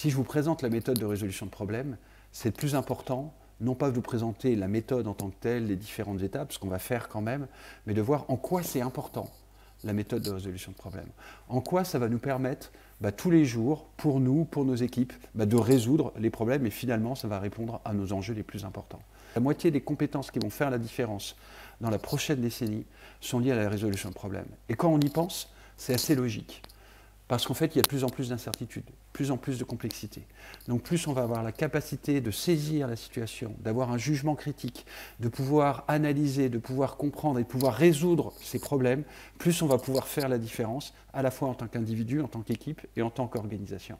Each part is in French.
Si je vous présente la méthode de résolution de problème, c'est le plus important, non pas de vous présenter la méthode en tant que telle, les différentes étapes, ce qu'on va faire quand même, mais de voir en quoi c'est important, la méthode de résolution de problème. En quoi ça va nous permettre tous les jours, pour nous, pour nos équipes, de résoudre les problèmes et finalement ça va répondre à nos enjeux les plus importants. La moitié des compétences qui vont faire la différence dans la prochaine décennie sont liées à la résolution de problèmes. Et quand on y pense, c'est assez logique. Parce qu'en fait, il y a de plus en plus d'incertitudes, de plus en plus de complexité. Donc plus on va avoir la capacité de saisir la situation, d'avoir un jugement critique, de pouvoir analyser, de pouvoir comprendre et de pouvoir résoudre ces problèmes, plus on va pouvoir faire la différence, à la fois en tant qu'individu, en tant qu'équipe et en tant qu'organisation.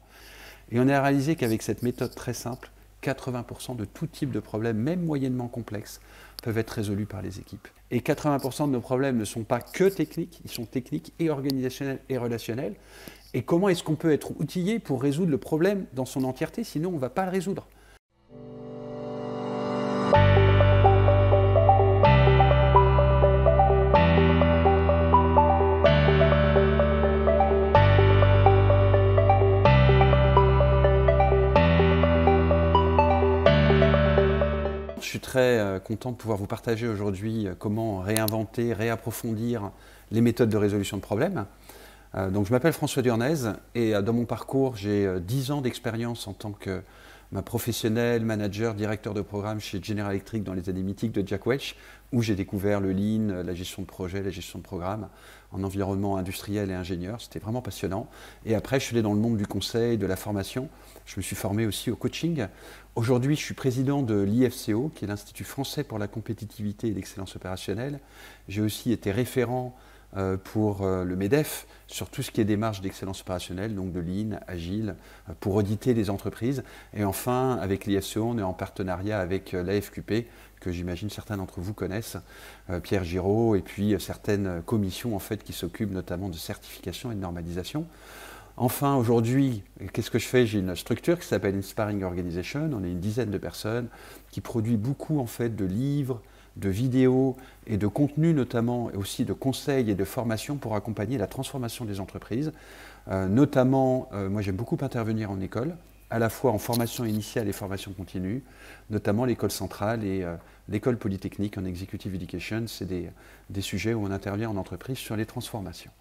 Et on a réalisé qu'avec cette méthode très simple, 80% de tout type de problèmes, même moyennement complexes, peuvent être résolus par les équipes. Et 80% de nos problèmes ne sont pas que techniques, ils sont techniques et organisationnels et relationnels. Et comment est-ce qu'on peut être outillé pour résoudre le problème dans son entièreté, sinon on ne va pas le résoudre. Je suis très content de pouvoir vous partager aujourd'hui comment réinventer, réapprofondir les méthodes de résolution de problèmes. Donc je m'appelle François Durnez et dans mon parcours, j'ai 10 ans d'expérience en tant que professionnel, manager, directeur de programme chez General Electric dans les années mythiques de Jack Welch, où j'ai découvert le Lean, la gestion de projet, la gestion de programme en environnement industriel et ingénieur. C'était vraiment passionnant. Et après, je suis allé dans le monde du conseil, de la formation. Je me suis formé aussi au coaching. Aujourd'hui, je suis président de l'IFCO, qui est l'Institut français pour la compétitivité et l'excellence opérationnelle. J'ai aussi été référent pour le MEDEF sur tout ce qui est démarche d'excellence opérationnelle, donc de Lean, Agile, pour auditer les entreprises. Et enfin, avec l'IFCO, on est en partenariat avec l'AFQP, que j'imagine certains d'entre vous connaissent, Pierre Giraud, et puis certaines commissions en fait, qui s'occupent notamment de certification et de normalisation. Enfin, aujourd'hui, qu'est-ce que je fais? J'ai une structure qui s'appelle Inspiring Organization. On est une dizaine de personnes qui produit beaucoup en fait, de livres, de vidéos et de contenus notamment, et aussi de conseils et de formations pour accompagner la transformation des entreprises. Notamment, moi j'aime beaucoup intervenir en école, à la fois en formation initiale et formation continue, notamment l'école centrale et l'école polytechnique en Executive Education. C'est des sujets où on intervient en entreprise sur les transformations.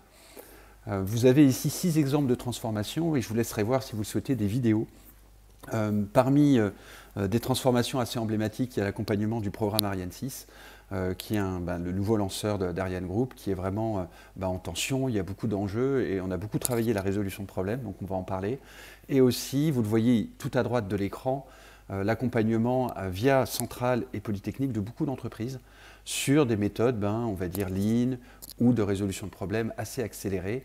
Vous avez ici 6 exemples de transformations et je vous laisserai voir si vous le souhaitez des vidéos. Parmi des transformations assez emblématiques, il y a l'accompagnement du programme Ariane 6, qui est le nouveau lanceur d'Ariane Group, qui est vraiment en tension, il y a beaucoup d'enjeux et on a beaucoup travaillé la résolution de problèmes, donc on va en parler. Et aussi, vous le voyez tout à droite de l'écran, l'accompagnement via Centrale et Polytechnique de beaucoup d'entreprises sur des méthodes, on va dire Lean ou de résolution de problèmes assez accélérées.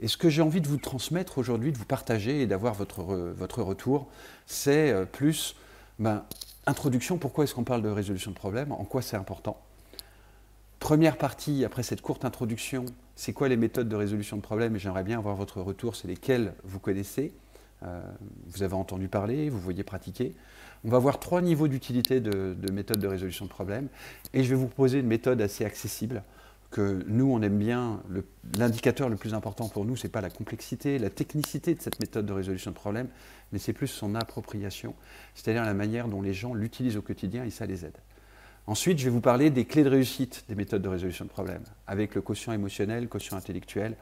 Et ce que j'ai envie de vous transmettre aujourd'hui, de vous partager et d'avoir votre retour, c'est plus introduction, pourquoi est-ce qu'on parle de résolution de problèmes, en quoi c'est important. Première partie, après cette courte introduction, c'est quoi les méthodes de résolution de problèmes, et j'aimerais bien avoir votre retour, c'est lesquelles vous connaissez, vous avez entendu parler, vous voyez pratiquer. On va voir 3 niveaux d'utilité de méthodes de résolution de problèmes, et je vais vous proposer une méthode assez accessible, que nous, on aime bien, l'indicateur le plus important pour nous, ce n'est pas la complexité, la technicité de cette méthode de résolution de problème, mais c'est plus son appropriation, c'est-à-dire la manière dont les gens l'utilisent au quotidien et ça les aide. Ensuite, je vais vous parler des clés de réussite des méthodes de résolution de problème, avec le quotient émotionnel, le quotient intellectuel,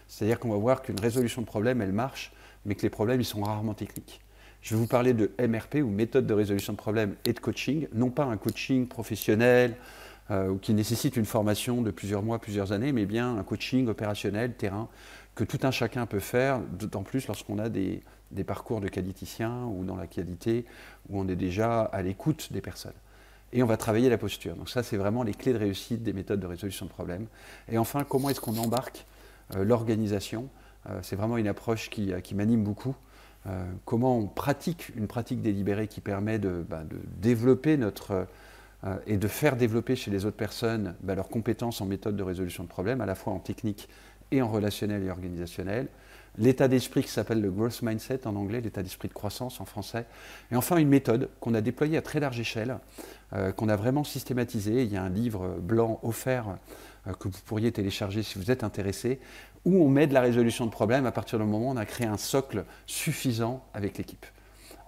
c'est-à-dire qu'on va voir qu'une résolution de problème, elle marche, mais que les problèmes, ils sont rarement techniques. Je vais vous parler de MRP, ou méthode de résolution de problème, et de coaching, non pas un coaching professionnel, qui nécessite une formation de plusieurs mois, plusieurs années, mais bien un coaching opérationnel, terrain, que tout un chacun peut faire, d'autant plus lorsqu'on a des parcours de qualiticien ou dans la qualité, où on est déjà à l'écoute des personnes. Et on va travailler la posture. Donc ça, c'est vraiment les clés de réussite des méthodes de résolution de problèmes. Et enfin, comment est-ce qu'on embarque l'organisation? C'est vraiment une approche qui m'anime beaucoup. Comment on pratique une pratique délibérée qui permet de développer et de faire développer chez les autres personnes leurs compétences en méthode de résolution de problèmes, à la fois en technique et en relationnel et organisationnel. L'état d'esprit qui s'appelle le growth mindset en anglais, l'état d'esprit de croissance en français. Et enfin une méthode qu'on a déployée à très large échelle, qu'on a vraiment systématisée. Il y a un livre blanc offert que vous pourriez télécharger si vous êtes intéressé, où on met de la résolution de problèmes à partir du moment où on a créé un socle suffisant avec l'équipe.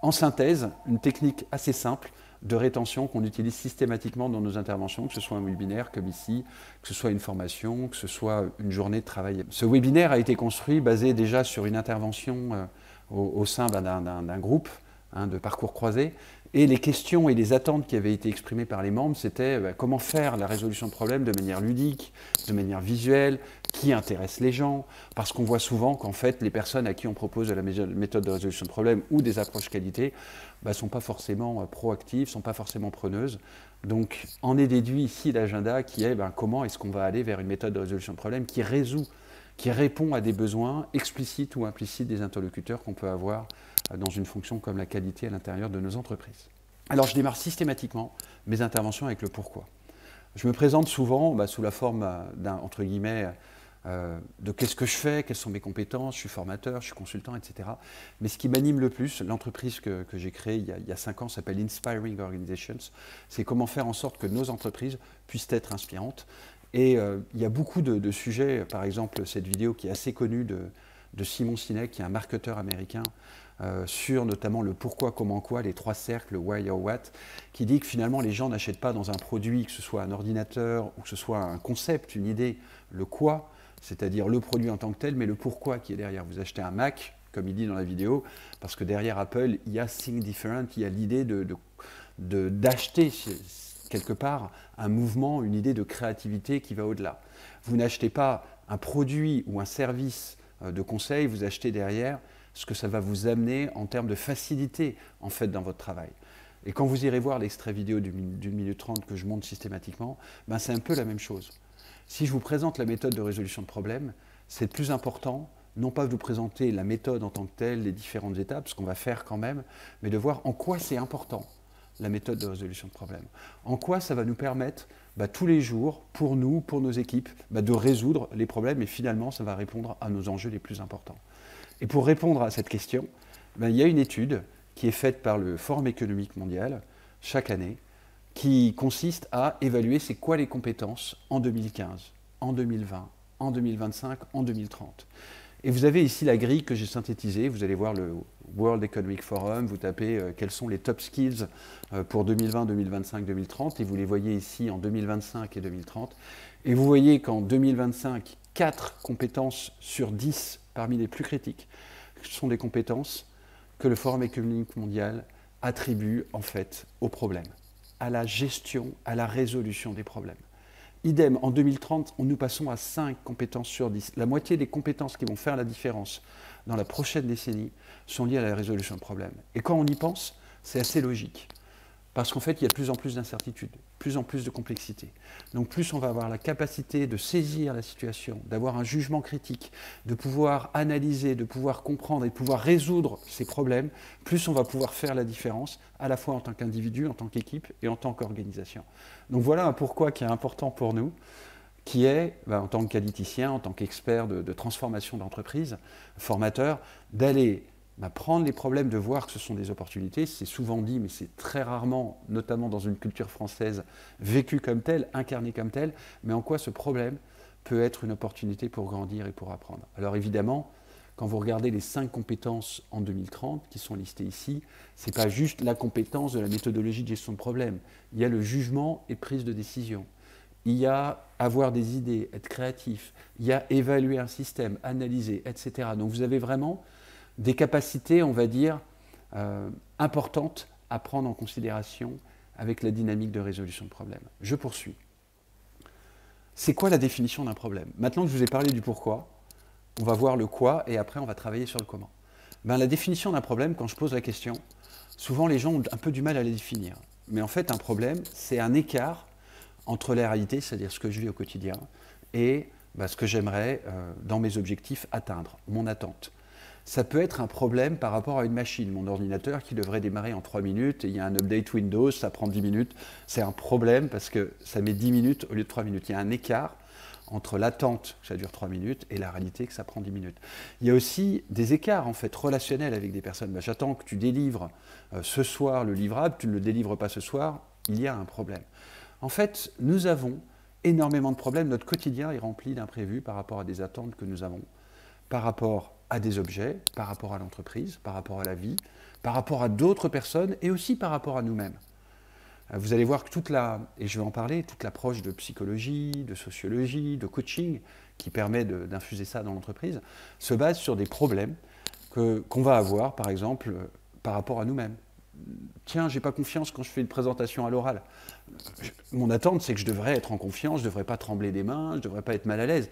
En synthèse, une technique assez simple de rétention qu'on utilise systématiquement dans nos interventions, que ce soit un webinaire comme ici, que ce soit une formation, que ce soit une journée de travail. Ce webinaire a été construit basé déjà sur une intervention au sein d'un groupe de parcours croisés. Et les questions et les attentes qui avaient été exprimées par les membres, c'était comment faire la résolution de problèmes de manière ludique, de manière visuelle, qui intéresse les gens, parce qu'on voit souvent qu'en fait, les personnes à qui on propose de la méthode de résolution de problèmes ou des approches qualité ne sont pas forcément proactives, ne sont pas forcément preneuses. Donc, en est déduit ici l'agenda qui est comment est-ce qu'on va aller vers une méthode de résolution de problèmes qui résout, qui répond à des besoins explicites ou implicites des interlocuteurs qu'on peut avoir dans une fonction comme la qualité à l'intérieur de nos entreprises. Alors je démarre systématiquement mes interventions avec le pourquoi. Je me présente souvent sous la forme d'un, entre guillemets, de qu'est-ce que je fais, quelles sont mes compétences, je suis formateur, je suis consultant, etc. Mais ce qui m'anime le plus, l'entreprise que j'ai créée il y a 5 ans s'appelle Inspiring Organizations, c'est comment faire en sorte que nos entreprises puissent être inspirantes. Et il y a beaucoup de sujets, par exemple cette vidéo qui est assez connue de Simon Sinek, qui est un marketeur américain, sur notamment le pourquoi, comment, quoi, les 3 cercles, why or what, qui dit que finalement les gens n'achètent pas dans un produit, que ce soit un ordinateur ou que ce soit un concept, une idée, le quoi, c'est-à-dire le produit en tant que tel, mais le pourquoi qui est derrière. Vous achetez un Mac, comme il dit dans la vidéo, parce que derrière Apple, il y a Think Different, il y a l'idée d'acheter quelque part un mouvement, une idée de créativité qui va au-delà. Vous n'achetez pas un produit ou un service de conseil, vous achetez derrière ce que ça va vous amener en termes de facilité en fait dans votre travail. Et quand vous irez voir l'extrait vidéo d'une minute 30 que je monte systématiquement, c'est un peu la même chose. Si je vous présente la méthode de résolution de problèmes, c'est plus important, non pas de vous présenter la méthode en tant que telle, les différentes étapes, ce qu'on va faire quand même, mais de voir en quoi c'est important, la méthode de résolution de problèmes. En quoi ça va nous permettre tous les jours, pour nous, pour nos équipes, de résoudre les problèmes et finalement ça va répondre à nos enjeux les plus importants. Et pour répondre à cette question, il y a une étude qui est faite par le Forum économique mondial chaque année qui consiste à évaluer c'est quoi les compétences en 2015, en 2020, en 2025, en 2030. Et vous avez ici la grille que j'ai synthétisée. Vous allez voir le World Economic Forum, vous tapez quels sont les top skills pour 2020, 2025, 2030, et vous les voyez ici en 2025 et 2030. Et vous voyez qu'en 2025, 4 compétences sur 10 parmi les plus critiques sont des compétences que le Forum économique mondial attribue en fait aux problèmes, à la gestion, à la résolution des problèmes. Idem, en 2030, nous passons à 5 compétences sur 10. La moitié des compétences qui vont faire la différence dans la prochaine décennie sont liées à la résolution de problèmes. Et quand on y pense, c'est assez logique. Parce qu'en fait, il y a de plus en plus d'incertitudes, de plus en plus de complexité. Donc plus on va avoir la capacité de saisir la situation, d'avoir un jugement critique, de pouvoir analyser, de pouvoir comprendre et de pouvoir résoudre ces problèmes, plus on va pouvoir faire la différence, à la fois en tant qu'individu, en tant qu'équipe et en tant qu'organisation. Donc voilà un pourquoi qui est important pour nous, qui est, en tant que qualiticien, en tant qu'expert de transformation d'entreprise, formateur, d'aller prendre les problèmes, de voir que ce sont des opportunités. C'est souvent dit, mais c'est très rarement, notamment dans une culture française, vécu comme tel, incarné comme tel, mais en quoi ce problème peut être une opportunité pour grandir et pour apprendre. Alors évidemment, quand vous regardez les 5 compétences en 2030 qui sont listées ici, ce n'est pas juste la compétence de la méthodologie de gestion de problème. Il y a le jugement et prise de décision. Il y a avoir des idées, être créatif. Il y a évaluer un système, analyser, etc. Donc vous avez vraiment des capacités, on va dire, importantes à prendre en considération avec la dynamique de résolution de problèmes. Je poursuis. C'est quoi la définition d'un problème? Maintenant que je vous ai parlé du pourquoi, on va voir le quoi et après on va travailler sur le comment. La définition d'un problème, quand je pose la question, souvent les gens ont un peu du mal à la définir. Mais en fait, un problème, c'est un écart entre la réalité, c'est-à-dire ce que je vis au quotidien, et ce que j'aimerais, dans mes objectifs, atteindre, mon attente. Ça peut être un problème par rapport à une machine. Mon ordinateur qui devrait démarrer en 3 minutes, et il y a un update Windows, ça prend 10 minutes. C'est un problème parce que ça met 10 minutes au lieu de 3 minutes. Il y a un écart entre l'attente, que ça dure 3 minutes, et la réalité, que ça prend 10 minutes. Il y a aussi des écarts en fait, relationnels avec des personnes. J'attends que tu délivres ce soir le livrable, tu ne le délivres pas ce soir, il y a un problème. En fait, nous avons énormément de problèmes. Notre quotidien est rempli d'imprévus par rapport à des attentes que nous avons, par rapport à des objets, par rapport à l'entreprise, par rapport à la vie, par rapport à d'autres personnes et aussi par rapport à nous-mêmes. Vous allez voir que et je vais en parler, toute l'approche de psychologie, de sociologie, de coaching qui permet d'infuser ça dans l'entreprise se base sur des problèmes qu'on va avoir, par exemple, par rapport à nous-mêmes. Tiens, j'ai pas confiance quand je fais une présentation à l'oral. Mon attente, c'est que je devrais être en confiance, je devrais pas trembler des mains, je devrais pas être mal à l'aise.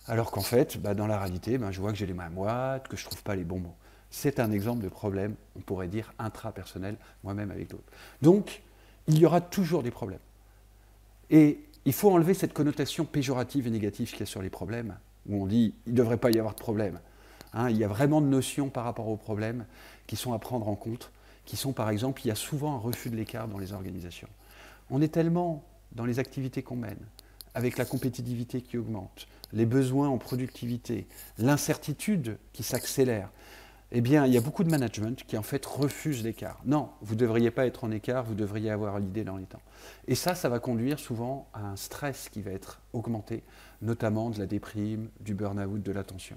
Alors qu'en fait, dans la réalité, je vois que j'ai les mains moites, que je trouve pas les bons mots. C'est un exemple de problème, on pourrait dire intrapersonnel, moi-même avec d'autres. Donc, il y aura toujours des problèmes. Et il faut enlever cette connotation péjorative et négative qu'il y a sur les problèmes, où on dit il ne devrait pas y avoir de problème. Il y a vraiment de notions par rapport aux problèmes qui sont à prendre en compte, qui sont par exemple, il y a souvent un refus de l'écart dans les organisations. On est tellement dans les activités qu'on mène, avec la compétitivité qui augmente, les besoins en productivité, l'incertitude qui s'accélère, eh bien, il y a beaucoup de management qui en fait refusent l'écart. Non, vous ne devriez pas être en écart, vous devriez avoir l'idée dans les temps. Et ça va conduire souvent à un stress qui va être augmenté, notamment de la déprime, du burn-out, de la tension.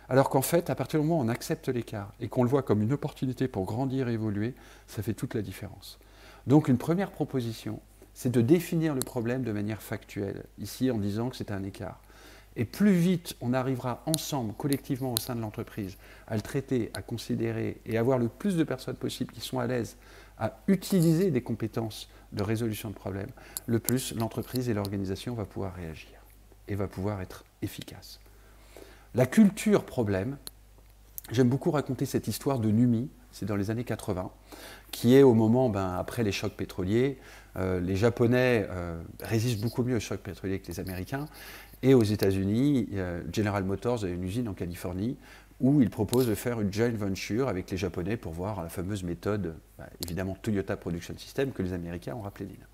Alors qu'en fait, à partir du moment où on accepte l'écart et qu'on le voit comme une opportunité pour grandir et évoluer, ça fait toute la différence. Donc une première proposition, c'est de définir le problème de manière factuelle, ici en disant que c'est un écart. Et plus vite on arrivera ensemble, collectivement au sein de l'entreprise, à le traiter, à considérer et avoir le plus de personnes possibles qui sont à l'aise à utiliser des compétences de résolution de problèmes, le plus l'entreprise et l'organisation va pouvoir réagir et va pouvoir être efficace. La culture problème, j'aime beaucoup raconter cette histoire de NUMI, c'est dans les années 80, qui est au moment, après les chocs pétroliers, les Japonais résistent beaucoup mieux aux chocs pétroliers que les Américains, et aux États-Unis, General Motors a une usine en Californie où ils proposent de faire une joint venture avec les Japonais pour voir la fameuse méthode, évidemment Toyota Production System, que les Américains ont rappelé d'INA.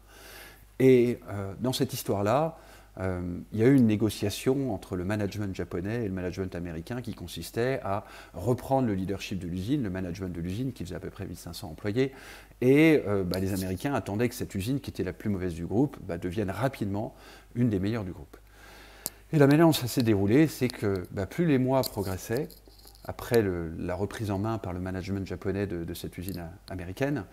Et dans cette histoire-là, il y a eu une négociation entre le management japonais et le management américain qui consistait à reprendre le leadership de l'usine, le management de l'usine qui faisait à peu près 1500 employés, et les Américains attendaient que cette usine, qui était la plus mauvaise du groupe, devienne rapidement une des meilleures du groupe. Et la manière dont ça s'est déroulé, c'est que plus les mois progressaient, après la reprise en main par le management japonais de cette usine américaine,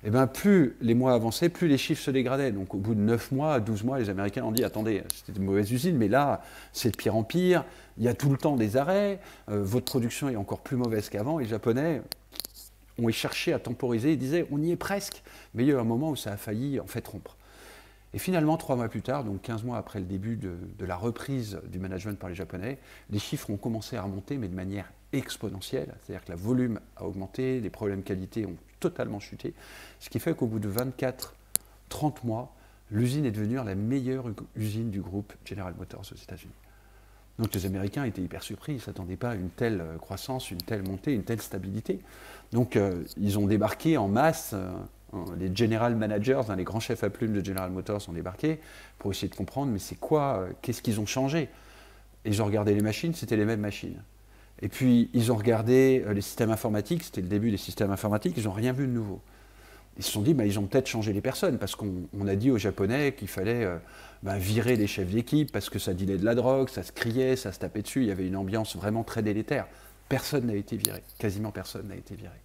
et plus les mois avançaient, plus les chiffres se dégradaient. Donc au bout de 9 mois, 12 mois, les Américains ont dit « Attendez, c'était une mauvaise usine, mais là, c'est de pire en pire, il y a tout le temps des arrêts, votre production est encore plus mauvaise qu'avant. » Et les Japonais ont cherché à temporiser, ils disaient « On y est presque », mais il y a eu un moment où ça a failli en fait rompre. Et finalement, 3 mois plus tard, donc 15 mois après le début de la reprise du management par les Japonais, les chiffres ont commencé à remonter, mais de manière exponentielle. C'est-à-dire que le volume a augmenté, les problèmes qualité ont totalement chuté, ce qui fait qu'au bout de 24-30 mois, l'usine est devenue la meilleure usine du groupe General Motors aux États-Unis. Donc les Américains étaient hyper surpris, ils ne s'attendaient pas à une telle croissance, une telle montée, une telle stabilité. Donc ils ont débarqué en masse. Les general managers, les grands chefs à plumes de General Motors ont débarqué pour essayer de comprendre, mais c'est quoi, qu'est-ce qu'ils ont changé? Et ils ont regardé les machines, c'était les mêmes machines. Et puis ils ont regardé les systèmes informatiques, c'était le début des systèmes informatiques, ils n'ont rien vu de nouveau. Ils se sont dit, ils ont peut-être changé les personnes, parce qu'on a dit aux Japonais qu'il fallait virer les chefs d'équipe, parce que ça dealait de la drogue, ça se criait, ça se tapait dessus, il y avait une ambiance vraiment très délétère. Personne n'a été viré, quasiment personne n'a été viré.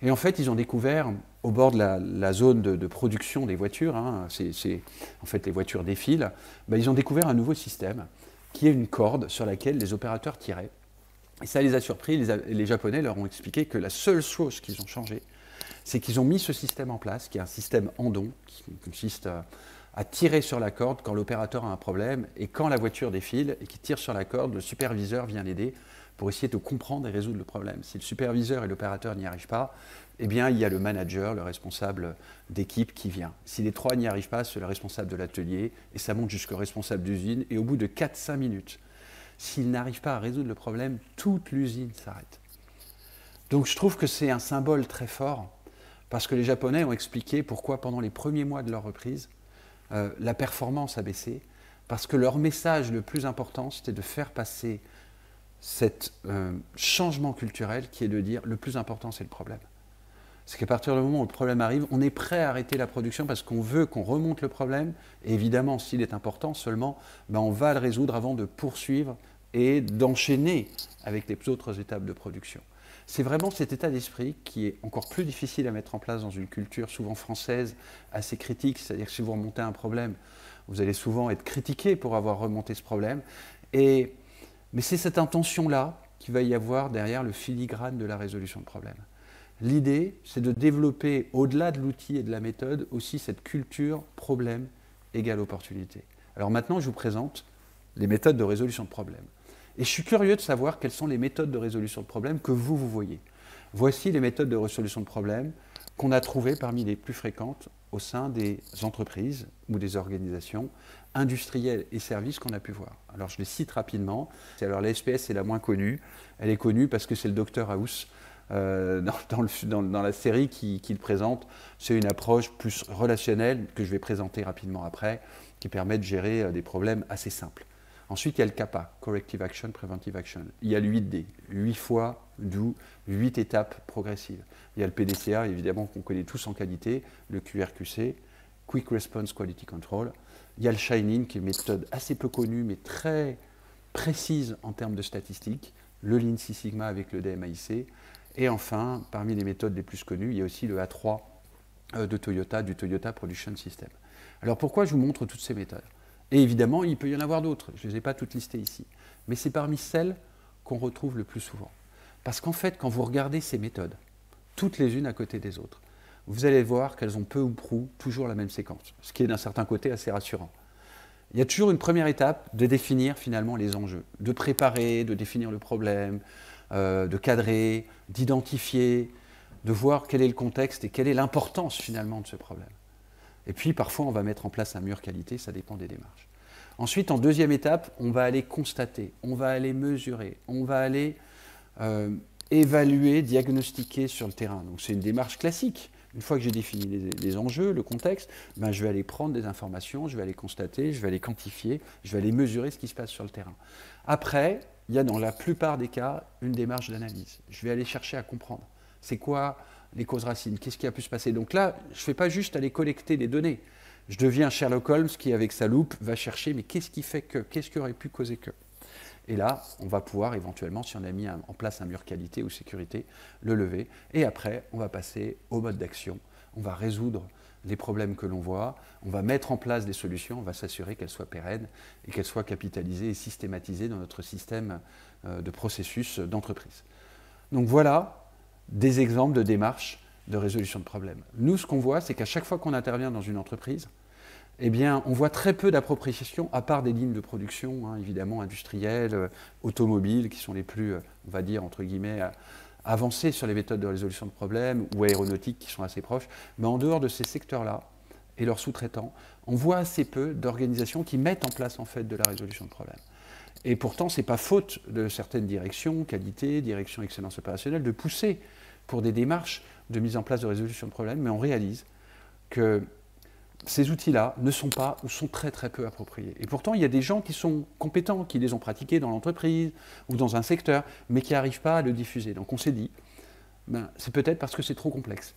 Et en fait, ils ont découvert, au bord de la zone de production des voitures, c'est en fait les voitures défilent, ils ont découvert un nouveau système qui est une corde sur laquelle les opérateurs tiraient. Et ça les a surpris, les Japonais leur ont expliqué que la seule chose qu'ils ont changé, c'est qu'ils ont mis ce système en place, qui est un système Andon, qui consiste à tirer sur la corde quand l'opérateur a un problème, et quand la voiture défile et qu'il tire sur la corde, le superviseur vient l'aider pour essayer de comprendre et résoudre le problème. Si le superviseur et l'opérateur n'y arrivent pas, eh bien, il y a le manager, le responsable d'équipe qui vient. Si les trois n'y arrivent pas, c'est le responsable de l'atelier, et ça monte jusqu'au responsable d'usine, et au bout de 4-5 minutes, s'il n'arrive pas à résoudre le problème, toute l'usine s'arrête. Donc je trouve que c'est un symbole très fort, parce que les Japonais ont expliqué pourquoi pendant les premiers mois de leur reprise, la performance a baissé, parce que leur message le plus important, c'était de faire passer cet changement culturel qui est de dire le plus important, c'est le problème. C'est qu'à partir du moment où le problème arrive, on est prêt à arrêter la production parce qu'on veut qu'on remonte le problème. Et évidemment, s'il est important seulement, on va le résoudre avant de poursuivre et d'enchaîner avec les autres étapes de production. C'est vraiment cet état d'esprit qui est encore plus difficile à mettre en place dans une culture souvent française, assez critique. C'est-à-dire que si vous remontez un problème, vous allez souvent être critiqué pour avoir remonté ce problème. Mais c'est cette intention-là qu'il va y avoir derrière le filigrane de la résolution de problème. L'idée, c'est de développer, au-delà de l'outil et de la méthode, aussi cette culture problème égale opportunité. Alors maintenant, je vous présente les méthodes de résolution de problème. Et je suis curieux de savoir quelles sont les méthodes de résolution de problème que vous voyez. Voici les méthodes de résolution de problème qu'on a trouvées parmi les plus fréquentes au sein des entreprises ou des organisations industrielles et services qu'on a pu voir. Alors je les cite rapidement. Alors la SPS est la moins connue. Elle est connue parce que c'est le Dr House dans la série qui le présente. C'est une approche plus relationnelle que je vais présenter rapidement après, qui permet de gérer des problèmes assez simples. Ensuite, il y a le CAPA, Corrective Action, Preventive Action. Il y a le 8D, 8 fois, d'où 8 étapes progressives. Il y a le PDCA, évidemment, qu'on connaît tous en qualité, le QRQC, Quick Response Quality Control. Il y a le Shining, qui est une méthode assez peu connue, mais très précise en termes de statistiques, le Lean Six Sigma avec le DMAIC. Et enfin, parmi les méthodes les plus connues, il y a aussi le A3 de Toyota, du Toyota Production System. Alors pourquoi je vous montre toutes ces méthodes? Et évidemment, il peut y en avoir d'autres, je ne les ai pas toutes listées ici. Mais c'est parmi celles qu'on retrouve le plus souvent. Parce qu'en fait, quand vous regardez ces méthodes, toutes les unes à côté des autres, vous allez voir qu'elles ont peu ou prou toujours la même séquence, ce qui est d'un certain côté assez rassurant. Il y a toujours une première étape de définir finalement les enjeux, de préparer, de définir le problème, de cadrer, d'identifier, de voir quel est le contexte et quelle est l'importance finalement de ce problème. Et puis parfois on va mettre en place un mur qualité, ça dépend des démarches. Ensuite, en deuxième étape, on va aller constater, on va aller mesurer, on va aller évaluer, diagnostiquer sur le terrain. Donc c'est une démarche classique. Une fois que j'ai défini les enjeux, le contexte, je vais aller prendre des informations, je vais aller constater, je vais aller quantifier, je vais aller mesurer ce qui se passe sur le terrain. Après, il y a dans la plupart des cas une démarche d'analyse. Je vais aller chercher à comprendre. C'est quoi les causes racines? Qu'est-ce qui a pu se passer? Donc là, je ne fais pas juste aller collecter des données. Je deviens Sherlock Holmes qui, avec sa loupe, va chercher mais qu'est-ce qui fait que? Qu'est-ce qui aurait pu causer que? Et là, on va pouvoir éventuellement, si on a mis en place un mur qualité ou sécurité, le lever. Et après, on va passer au mode d'action. On va résoudre les problèmes que l'on voit, on va mettre en place des solutions, on va s'assurer qu'elles soient pérennes et qu'elles soient capitalisées et systématisées dans notre système de processus d'entreprise. Donc voilà des exemples de démarches de résolution de problèmes. Nous, ce qu'on voit, c'est qu'à chaque fois qu'on intervient dans une entreprise, eh bien, on voit très peu d'appropriation, à part des lignes de production, évidemment, industrielles, automobiles, qui sont les plus, on va dire, entre guillemets, avancées sur les méthodes de résolution de problèmes, ou aéronautiques, qui sont assez proches. Mais en dehors de ces secteurs-là, et leurs sous-traitants, on voit assez peu d'organisations qui mettent en place, en fait, de la résolution de problèmes. Et pourtant, ce n'est pas faute de certaines directions, qualité, direction excellence opérationnelle, de pousser pour des démarches de mise en place de résolution de problèmes, mais on réalise que ces outils-là ne sont pas ou sont très très peu appropriés. Et pourtant, il y a des gens qui sont compétents, qui les ont pratiqués dans l'entreprise ou dans un secteur, mais qui n'arrivent pas à le diffuser. Donc on s'est dit, c'est peut-être parce que c'est trop complexe,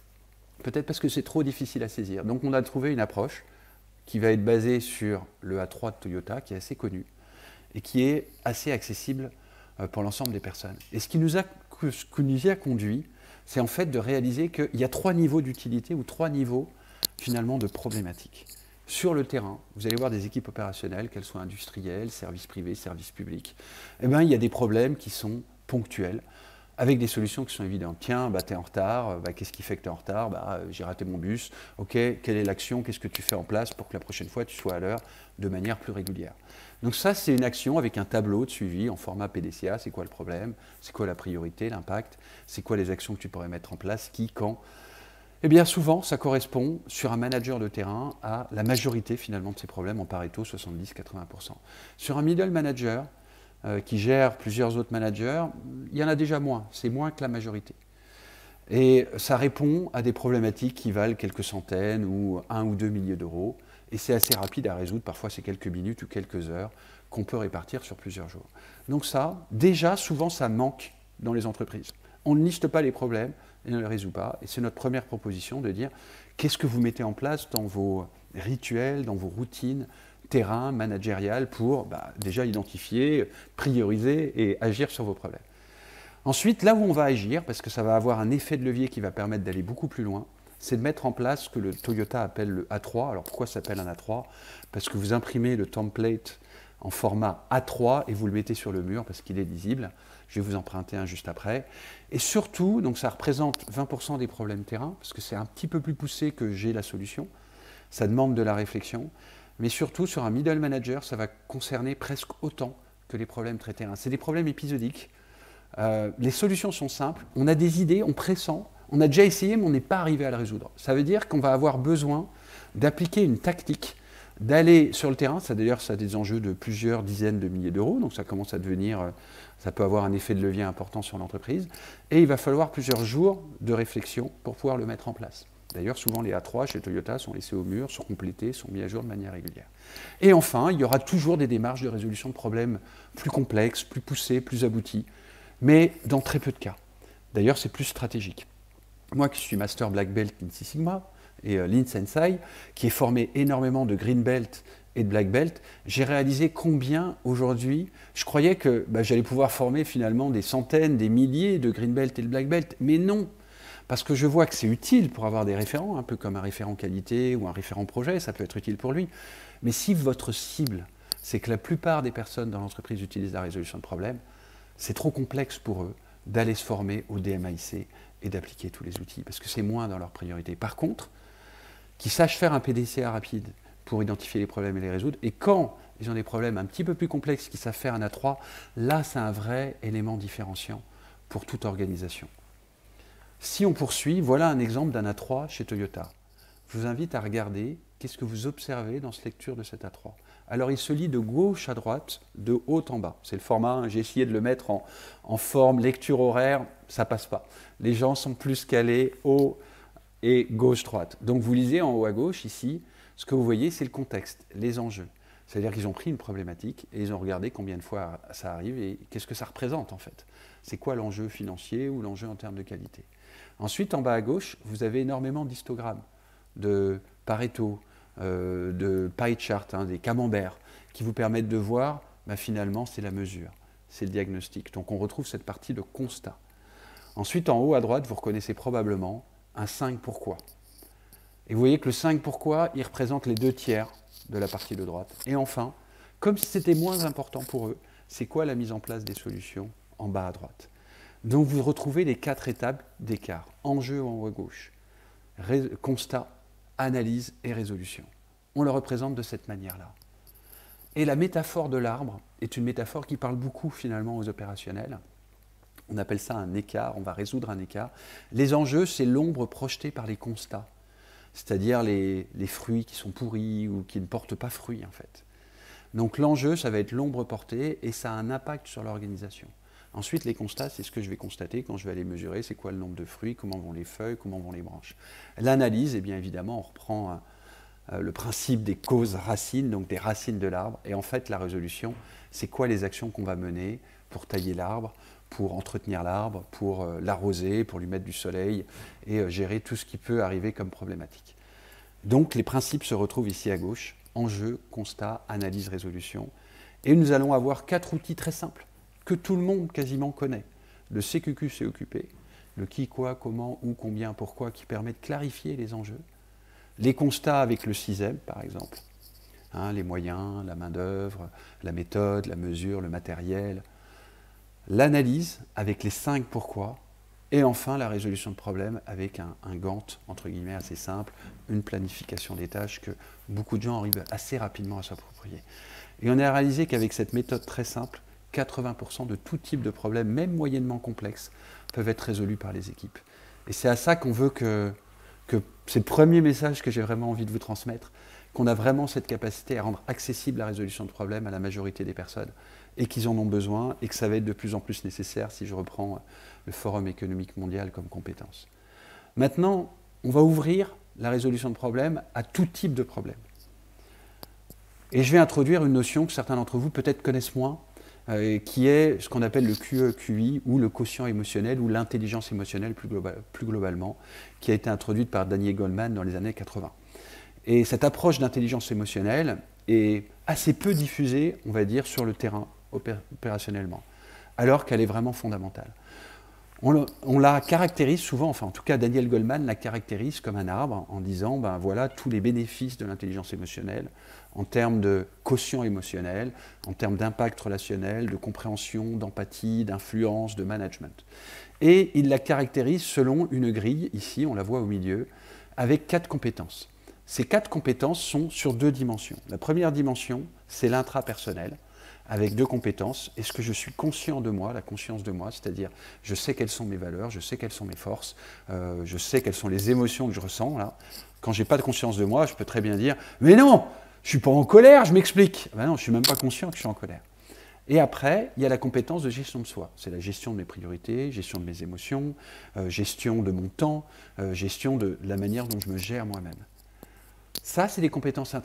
peut-être parce que c'est trop difficile à saisir. Donc on a trouvé une approche qui va être basée sur le A3 de Toyota, qui est assez connu, et qui est assez accessible pour l'ensemble des personnes. Et ce qui nous a conduit, c'est en fait de réaliser qu'il y a 3 niveaux d'utilité ou 3 niveaux finalement de problématiques. Sur le terrain, vous allez voir des équipes opérationnelles, qu'elles soient industrielles, services privés, services publics, il y a des problèmes qui sont ponctuels, avec des solutions qui sont évidentes. Tiens, tu es en retard, qu'est-ce qui fait que tu es en retard? J'ai raté mon bus, ok, quelle est l'action, qu'est-ce que tu fais en place pour que la prochaine fois tu sois à l'heure de manière plus régulière? Donc ça, c'est une action avec un tableau de suivi en format PDCA, c'est quoi le problème, c'est quoi la priorité, l'impact, c'est quoi les actions que tu pourrais mettre en place, qui, quand. Eh bien souvent, ça correspond sur un manager de terrain à la majorité finalement de ces problèmes en Pareto, 70-80%. Sur un middle manager qui gère plusieurs autres managers, il y en a déjà moins, c'est moins que la majorité. Et ça répond à des problématiques qui valent quelques centaines ou 1 ou 2 milliers d'euros. Et c'est assez rapide à résoudre, parfois c'est quelques minutes ou quelques heures qu'on peut répartir sur plusieurs jours. Donc ça, déjà, souvent ça manque dans les entreprises. On ne liste pas les problèmes et on ne les résout pas. Et c'est notre première proposition de dire qu'est-ce que vous mettez en place dans vos rituels, dans vos routines, terrain, managériales, pour déjà identifier, prioriser et agir sur vos problèmes. Ensuite, là où on va agir, parce que ça va avoir un effet de levier qui va permettre d'aller beaucoup plus loin, c'est de mettre en place ce que le Toyota appelle le A3. Alors pourquoi ça s'appelle un A3? Parce que vous imprimez le template en format A3 et vous le mettez sur le mur parce qu'il est lisible. Je vais vous emprunter un juste après. Et surtout, donc ça représente 20% des problèmes terrain, parce que c'est un petit peu plus poussé que j'ai la solution. Ça demande de la réflexion. Mais surtout, sur un middle manager, ça va concerner presque autant que les problèmes très terrain. C'est des problèmes épisodiques. Les solutions sont simples. On a des idées, on pressent. On a déjà essayé, mais on n'est pas arrivé à le résoudre. Ça veut dire qu'on va avoir besoin d'appliquer une tactique, d'aller sur le terrain. Ça d'ailleurs, ça a des enjeux de plusieurs dizaines de milliers d'euros, donc ça commence à devenir, ça peut avoir un effet de levier important sur l'entreprise. Et il va falloir plusieurs jours de réflexion pour pouvoir le mettre en place. D'ailleurs, souvent les A3 chez Toyota sont laissés au mur, sont complétés, sont mis à jour de manière régulière. Et enfin, il y aura toujours des démarches de résolution de problèmes plus complexes, plus poussées, plus abouties, mais dans très peu de cas. D'ailleurs, c'est plus stratégique. Moi qui suis master black belt Lean Six Sigma et Lean Sensei, qui ai formé énormément de green belt et de black belt, j'ai réalisé combien aujourd'hui, je croyais que j'allais pouvoir former finalement des centaines, des milliers de green belt et de black belt, mais non, parce que je vois que c'est utile pour avoir des référents, un peu comme un référent qualité ou un référent projet, ça peut être utile pour lui. Mais si votre cible, c'est que la plupart des personnes dans l'entreprise utilisent la résolution de problèmes, c'est trop complexe pour eux d'aller se former au DMAIC et d'appliquer tous les outils, parce que c'est moins dans leur priorité. Par contre, qu'ils sachent faire un PDCA rapide pour identifier les problèmes et les résoudre, et quand ils ont des problèmes un petit peu plus complexes, qu'ils savent faire un A3, là c'est un vrai élément différenciant pour toute organisation. Si on poursuit, voilà un exemple d'un A3 chez Toyota. Je vous invite à regarder qu'est-ce que vous observez dans cette lecture de cet A3. Alors il se lit de gauche à droite, de haut en bas. C'est le format, j'ai essayé de le mettre en forme lecture horaire, ça passe pas. Les gens sont plus calés haut et gauche-droite. Donc vous lisez en haut à gauche ici, ce que vous voyez c'est le contexte, les enjeux. C'est-à-dire qu'ils ont pris une problématique et ils ont regardé combien de fois ça arrive et qu'est-ce que ça représente en fait. C'est quoi l'enjeu financier ou l'enjeu en termes de qualité. Ensuite en bas à gauche, vous avez énormément d'histogrammes, de Pareto, de pie chart, des camemberts, qui vous permettent de voir, finalement, c'est la mesure, c'est le diagnostic. Donc on retrouve cette partie de constat. Ensuite, en haut à droite, vous reconnaissez probablement un 5 pourquoi. Et vous voyez que le 5 pourquoi, il représente les 2/3 de la partie de droite. Et enfin, comme si c'était moins important pour eux, c'est quoi la mise en place des solutions en bas à droite. Donc vous retrouvez les 4 étapes d'écart. Enjeu en haut à gauche, constat, analyse et résolution. On le représente de cette manière-là. Et la métaphore de l'arbre est une métaphore qui parle beaucoup finalement aux opérationnels. On appelle ça un écart, on va résoudre un écart. Les enjeux, c'est l'ombre projetée par les constats, c'est-à-dire les fruits qui sont pourris ou qui ne portent pas fruit en fait. Donc l'enjeu, ça va être l'ombre portée et ça a un impact sur l'organisation. Ensuite, les constats, c'est ce que je vais constater quand je vais aller mesurer, c'est quoi le nombre de fruits, comment vont les feuilles, comment vont les branches. L'analyse, bien évidemment, on reprend le principe des causes racines, donc des racines de l'arbre, et en fait, la résolution, c'est quoi les actions qu'on va mener pour tailler l'arbre, pour entretenir l'arbre, pour l'arroser, pour lui mettre du soleil, et gérer tout ce qui peut arriver comme problématique. Donc, les principes se retrouvent ici à gauche, enjeu, constat, analyse, résolution, et nous allons avoir 4 outils très simples, que tout le monde quasiment connaît. Le CQQ, c'est occupé, le qui, quoi, comment, où, combien, pourquoi, qui permet de clarifier les enjeux. Les constats avec le 6M, par exemple, les moyens, la main-d'œuvre, la méthode, la mesure, le matériel. L'analyse avec les 5 pourquoi. Et enfin, la résolution de problèmes avec un Gantt, entre guillemets, assez simple, une planification des tâches que beaucoup de gens arrivent assez rapidement à s'approprier. Et on a réalisé qu'avec cette méthode très simple, 80% de tout type de problèmes, même moyennement complexes, peuvent être résolus par les équipes. Et c'est à ça qu'on veut que c'est le premier message que j'ai vraiment envie de vous transmettre, qu'on a vraiment cette capacité à rendre accessible la résolution de problèmes à la majorité des personnes, et qu'ils en ont besoin, et que ça va être de plus en plus nécessaire si je reprends le Forum économique mondial comme compétence. Maintenant, on va ouvrir la résolution de problèmes à tout type de problèmes. Et je vais introduire une notion que certains d'entre vous peut-être connaissent moins, qui est ce qu'on appelle le QE-QI, ou le quotient émotionnel, ou l'intelligence émotionnelle plus globalement, qui a été introduite par Daniel Goleman dans les années 80. Et cette approche d'intelligence émotionnelle est assez peu diffusée, on va dire, sur le terrain opérationnellement, alors qu'elle est vraiment fondamentale. On la caractérise souvent, enfin en tout cas Daniel Goleman la caractérise comme un arbre en disant ben voilà tous les bénéfices de l'intelligence émotionnelle en termes de quotient émotionnel, en termes d'impact relationnel, de compréhension, d'empathie, d'influence, de management. Et il la caractérise selon une grille, ici on la voit au milieu, avec 4 compétences. Ces 4 compétences sont sur 2 dimensions. La première dimension, c'est l'intrapersonnel, avec 2 compétences. Est-ce que je suis conscient de moi, la conscience de moi, c'est-à-dire je sais quelles sont mes valeurs, je sais quelles sont mes forces, je sais quelles sont les émotions que je ressens. Là. Quand je n'ai pas de conscience de moi, je peux très bien dire « Mais non, je ne suis pas en colère, je m'explique ». Ben non, je ne suis même pas conscient que je suis en colère. Et après, il y a la compétence de gestion de soi. C'est la gestion de mes priorités, gestion de mes émotions, gestion de mon temps, gestion de la manière dont je me gère moi-même. Ça, c'est des compétences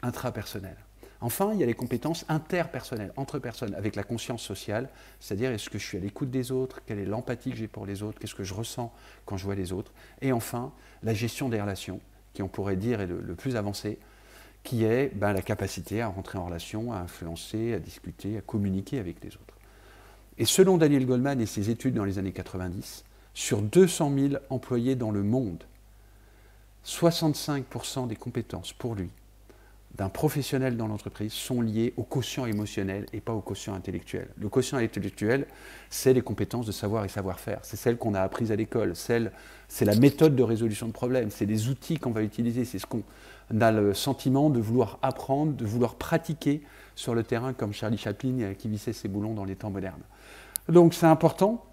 intrapersonnelles. Enfin, il y a les compétences interpersonnelles, entre personnes, avec la conscience sociale, c'est-à-dire est-ce que je suis à l'écoute des autres, quelle est l'empathie que j'ai pour les autres, qu'est-ce que je ressens quand je vois les autres. Et enfin, la gestion des relations, qui on pourrait dire est le plus avancé, qui est la capacité à rentrer en relation, à influencer, à discuter, à communiquer avec les autres. Et selon Daniel Goleman et ses études dans les années 90, sur 200 000 employés dans le monde, 65% des compétences pour lui d'un professionnel dans l'entreprise sont liées au quotient émotionnel et pas au quotient intellectuel. Le quotient intellectuel, c'est les compétences de savoir et savoir-faire. C'est celles qu'on a apprises à l'école. C'est la méthode de résolution de problèmes. C'est les outils qu'on va utiliser. C'est ce qu'on a le sentiment de vouloir apprendre, de vouloir pratiquer sur le terrain, comme Charlie Chaplin qui vissait ses boulons dans les temps modernes. Donc c'est important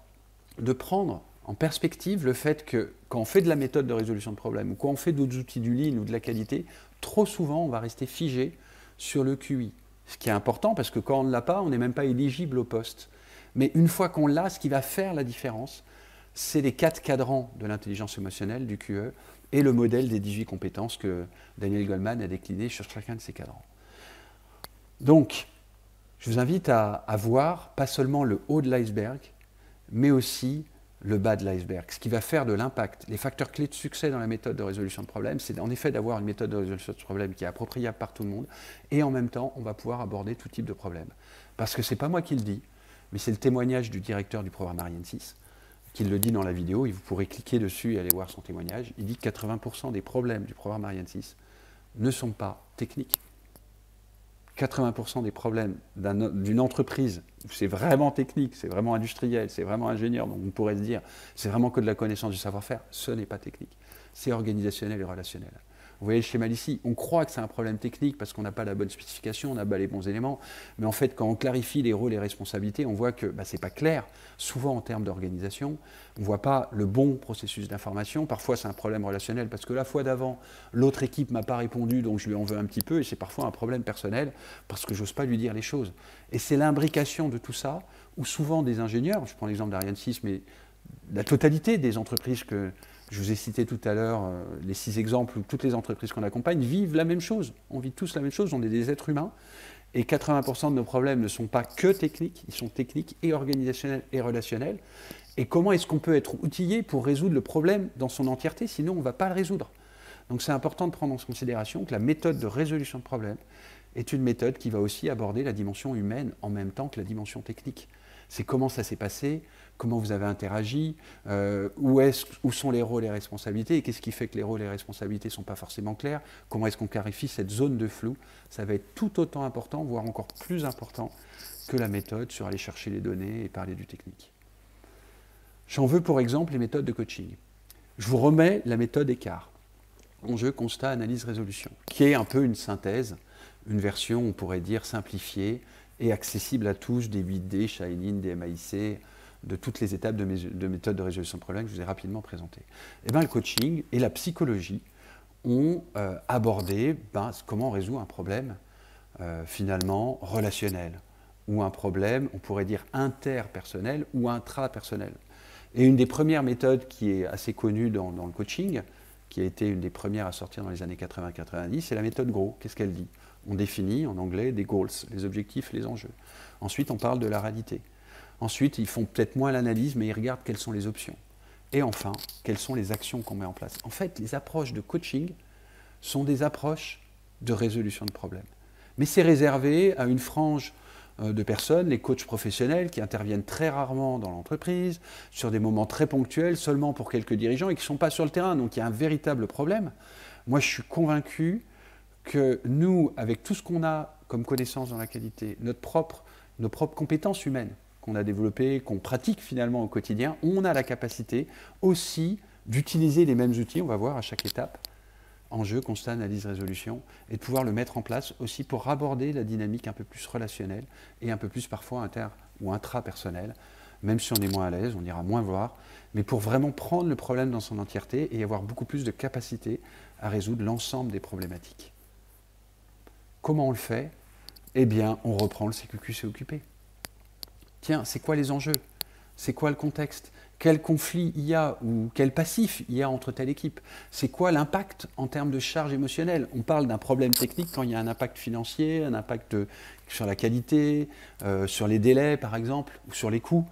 de prendre en perspective le fait que quand on fait de la méthode de résolution de problèmes ou quand on fait d'autres outils du lean ou de la qualité, trop souvent on va rester figé sur le QI. Ce qui est important parce que quand on ne l'a pas, on n'est même pas éligible au poste. Mais une fois qu'on l'a, ce qui va faire la différence, c'est les 4 cadrans de l'intelligence émotionnelle, du QE, et le modèle des 18 compétences que Daniel Goleman a décliné sur chacun de ces cadrans. Donc, je vous invite à voir pas seulement le haut de l'iceberg, mais aussi le bas de l'iceberg. Ce qui va faire de l'impact, les facteurs clés de succès dans la méthode de résolution de problèmes, c'est en effet d'avoir une méthode de résolution de problèmes qui est appropriable par tout le monde, et en même temps, on va pouvoir aborder tout type de problème. Parce que ce n'est pas moi qui le dis, mais c'est le témoignage du directeur du programme Ariane 6, qui le dit dans la vidéo, et vous pourrez cliquer dessus et aller voir son témoignage. Il dit que 80% des problèmes du programme Ariane 6 ne sont pas techniques. 80% des problèmes d'une entreprise où c'est vraiment technique, c'est vraiment industriel, c'est vraiment ingénieur, donc on pourrait se dire c'est vraiment que de la connaissance du savoir-faire, ce n'est pas technique, c'est organisationnel et relationnel. Vous voyez le schéma ici, on croit que c'est un problème technique parce qu'on n'a pas la bonne spécification, on n'a pas les bons éléments, mais en fait quand on clarifie les rôles et responsabilités, on voit que ce n'est pas clair, souvent en termes d'organisation, on ne voit pas le bon processus d'information, parfois c'est un problème relationnel parce que la fois d'avant, l'autre équipe ne m'a pas répondu donc je lui en veux un petit peu et c'est parfois un problème personnel parce que je n'ose pas lui dire les choses. Et c'est l'imbrication de tout ça où souvent des ingénieurs, je prends l'exemple d'Ariane 6, mais la totalité des entreprises que je vous ai cité tout à l'heure, les 6 exemples où toutes les entreprises qu'on accompagne vivent la même chose. On vit tous la même chose, on est des êtres humains. Et 80% de nos problèmes ne sont pas que techniques, ils sont techniques et organisationnels et relationnels. Et comment est-ce qu'on peut être outillé pour résoudre le problème dans son entièreté, sinon on ne va pas le résoudre. Donc c'est important de prendre en considération que la méthode de résolution de problèmes est une méthode qui va aussi aborder la dimension humaine en même temps que la dimension technique. C'est comment ça s'est passé, comment vous avez interagi, où sont les rôles et les responsabilités, et qu'est-ce qui fait que les rôles et les responsabilités ne sont pas forcément clairs, comment est-ce qu'on clarifie cette zone de flou. Ça va être tout autant important, voire encore plus important que la méthode sur aller chercher les données et parler du technique. J'en veux pour exemple les méthodes de coaching. Je vous remets la méthode écart, enjeu, constat, analyse, résolution, qui est un peu une synthèse, une version, on pourrait dire, simplifiée et accessible à tous des 8D, Shining, des MAIC, de toutes les étapes de méthode de résolution de problèmes que je vous ai rapidement présentées. Et le coaching et la psychologie ont abordé comment on résout un problème finalement relationnel, ou un problème, on pourrait dire interpersonnel ou intrapersonnel. Et une des premières méthodes qui est assez connue dans le coaching, qui a été une des premières à sortir dans les années 80-90, c'est la méthode GROW. Qu'est-ce qu'elle dit? On définit en anglais des goals, les objectifs, les enjeux. Ensuite, on parle de la réalité. Ensuite, ils font peut-être moins l'analyse, mais ils regardent quelles sont les options. Et enfin, quelles sont les actions qu'on met en place. En fait, les approches de coaching sont des approches de résolution de problèmes. Mais c'est réservé à une frange de personnes, les coachs professionnels qui interviennent très rarement dans l'entreprise, sur des moments très ponctuels, seulement pour quelques dirigeants et qui ne sont pas sur le terrain. Donc il y a un véritable problème. Moi, je suis convaincu que nous, avec tout ce qu'on a comme connaissance dans la qualité, nos propres compétences humaines qu'on a développées, qu'on pratique finalement au quotidien, on a la capacité aussi d'utiliser les mêmes outils, on va voir à chaque étape, enjeu, constat, analyse, résolution, et de pouvoir le mettre en place aussi pour aborder la dynamique un peu plus relationnelle et un peu plus parfois ou intrapersonnelle, même si on est moins à l'aise, on ira moins voir, mais pour vraiment prendre le problème dans son entièreté et avoir beaucoup plus de capacité à résoudre l'ensemble des problématiques. Comment on le fait? Eh bien, on reprend le CQQ-COQP. Tiens, c'est quoi les enjeux? C'est quoi le contexte? Quel conflit il y a ou quel passif il y a entre telle équipe? C'est quoi l'impact en termes de charge émotionnelle? On parle d'un problème technique quand il y a un impact financier, un impact sur la qualité, sur les délais par exemple, ou sur les coûts.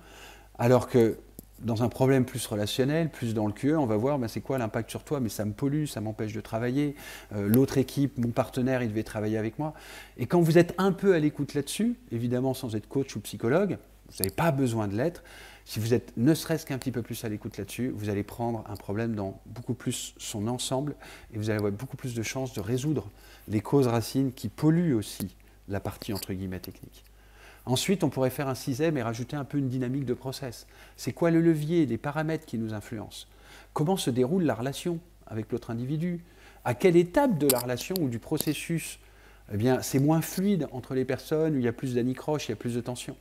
Alors que dans un problème plus relationnel, plus dans le QE, on va voir c'est quoi l'impact sur toi, mais ça me pollue, ça m'empêche de travailler, l'autre équipe, mon partenaire, il devait travailler avec moi. Et quand vous êtes un peu à l'écoute là-dessus, évidemment sans être coach ou psychologue, vous n'avez pas besoin de l'être, si vous êtes ne serait-ce qu'un petit peu plus à l'écoute là-dessus, vous allez prendre un problème dans beaucoup plus son ensemble et vous allez avoir beaucoup plus de chances de résoudre les causes racines qui polluent aussi la partie entre guillemets technique. Ensuite, on pourrait faire un sixième et rajouter un peu une dynamique de process. C'est quoi le levier, les paramètres qui nous influencent? Comment se déroule la relation avec l'autre individu? À quelle étape de la relation ou du processus c'est moins fluide entre les personnes, où il y a plus d'anicroche, il y a plus de tension?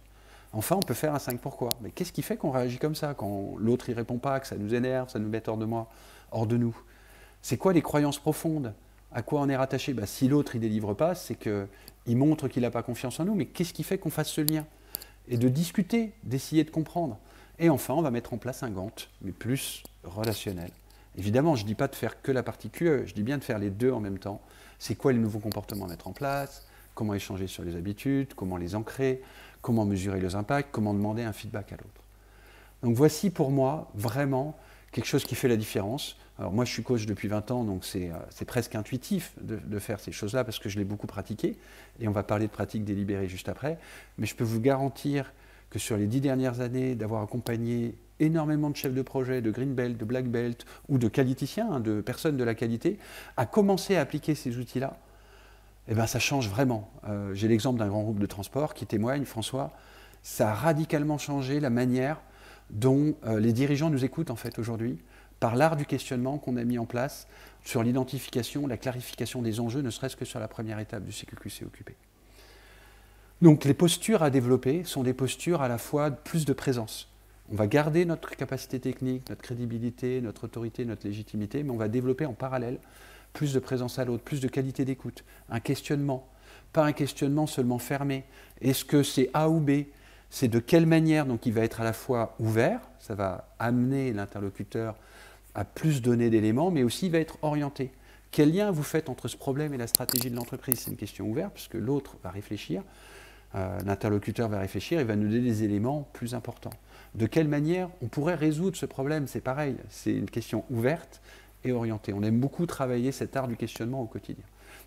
Enfin, on peut faire un 5 pourquoi. Mais qu'est-ce qui fait qu'on réagit comme ça, quand l'autre ne répond pas, que ça nous énerve, ça nous met hors de nous? C'est quoi les croyances profondes? À quoi on est rattaché? Si l'autre ne délivre pas, c'est qu'il montre qu'il n'a pas confiance en nous, mais qu'est-ce qui fait qu'on fasse ce lien? Et de discuter, d'essayer de comprendre. Et enfin, on va mettre en place un Gantt, mais plus relationnel. Évidemment, je ne dis pas de faire que la partie QE, je dis bien de faire les deux en même temps. C'est quoi les nouveaux comportements à mettre en place? Comment échanger sur les habitudes? Comment les ancrer? Comment mesurer les impacts? Comment demander un feedback à l'autre? Donc voici pour moi vraiment quelque chose qui fait la différence. Alors moi je suis coach depuis 20 ans, donc c'est presque intuitif de faire ces choses-là parce que je l'ai beaucoup pratiqué, et on va parler de pratique délibérée juste après, mais je peux vous garantir que sur les 10 dernières années, d'avoir accompagné énormément de chefs de projet, de green belt, de black belt, ou de qualiticiens, de personnes de la qualité, à commencer à appliquer ces outils-là, ça change vraiment. J'ai l'exemple d'un grand groupe de transport qui témoigne, François, ça a radicalement changé la manière dont les dirigeants nous écoutent en fait aujourd'hui, par l'art du questionnement qu'on a mis en place sur l'identification, la clarification des enjeux, ne serait-ce que sur la première étape du CQQ-COQP. Donc les postures à développer sont des postures à la fois de plus de présence. On va garder notre capacité technique, notre crédibilité, notre autorité, notre légitimité, mais on va développer en parallèle plus de présence à l'autre, plus de qualité d'écoute, un questionnement, pas un questionnement seulement fermé. Est-ce que c'est A ou B? C'est de quelle manière, donc il va être à la fois ouvert, ça va amener l'interlocuteur à plus donner d'éléments, mais aussi il va être orienté. Quel lien vous faites entre ce problème et la stratégie de l'entreprise? C'est une question ouverte, puisque l'autre va réfléchir, l'interlocuteur va réfléchir, il va nous donner des éléments plus importants. De quelle manière on pourrait résoudre ce problème? C'est pareil, c'est une question ouverte et orientée. On aime beaucoup travailler cet art du questionnement au quotidien.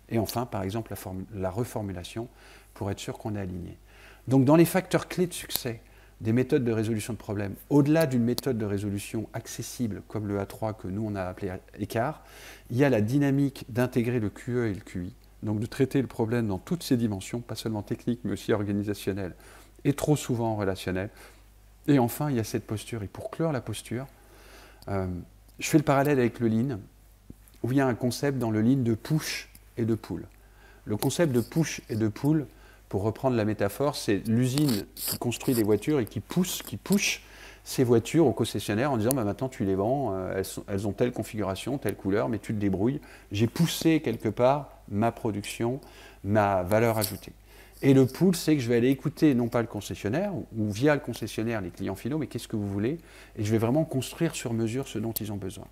Et enfin, par exemple, la reformulation, pour être sûr qu'on est aligné. Donc dans les facteurs clés de succès des méthodes de résolution de problèmes, au-delà d'une méthode de résolution accessible comme le A3 que nous on a appelé écart, il y a la dynamique d'intégrer le QE et le QI, donc de traiter le problème dans toutes ses dimensions, pas seulement techniques mais aussi organisationnelles et trop souvent relationnelles. Et enfin, il y a cette posture, et pour clore la posture, je fais le parallèle avec le Lean, où il y a un concept dans le Lean de push et de pull. Le concept de push et de pull, pour reprendre la métaphore, c'est l'usine qui construit des voitures et qui push ces voitures au concessionnaire en disant maintenant tu les vends, elles ont telle configuration, telle couleur, mais tu te débrouilles. J'ai poussé quelque part ma production, ma valeur ajoutée. Et le pull, c'est que je vais aller écouter non pas le concessionnaire ou via le concessionnaire les clients finaux, mais qu'est-ce que vous voulez? Et je vais vraiment construire sur mesure ce dont ils ont besoin.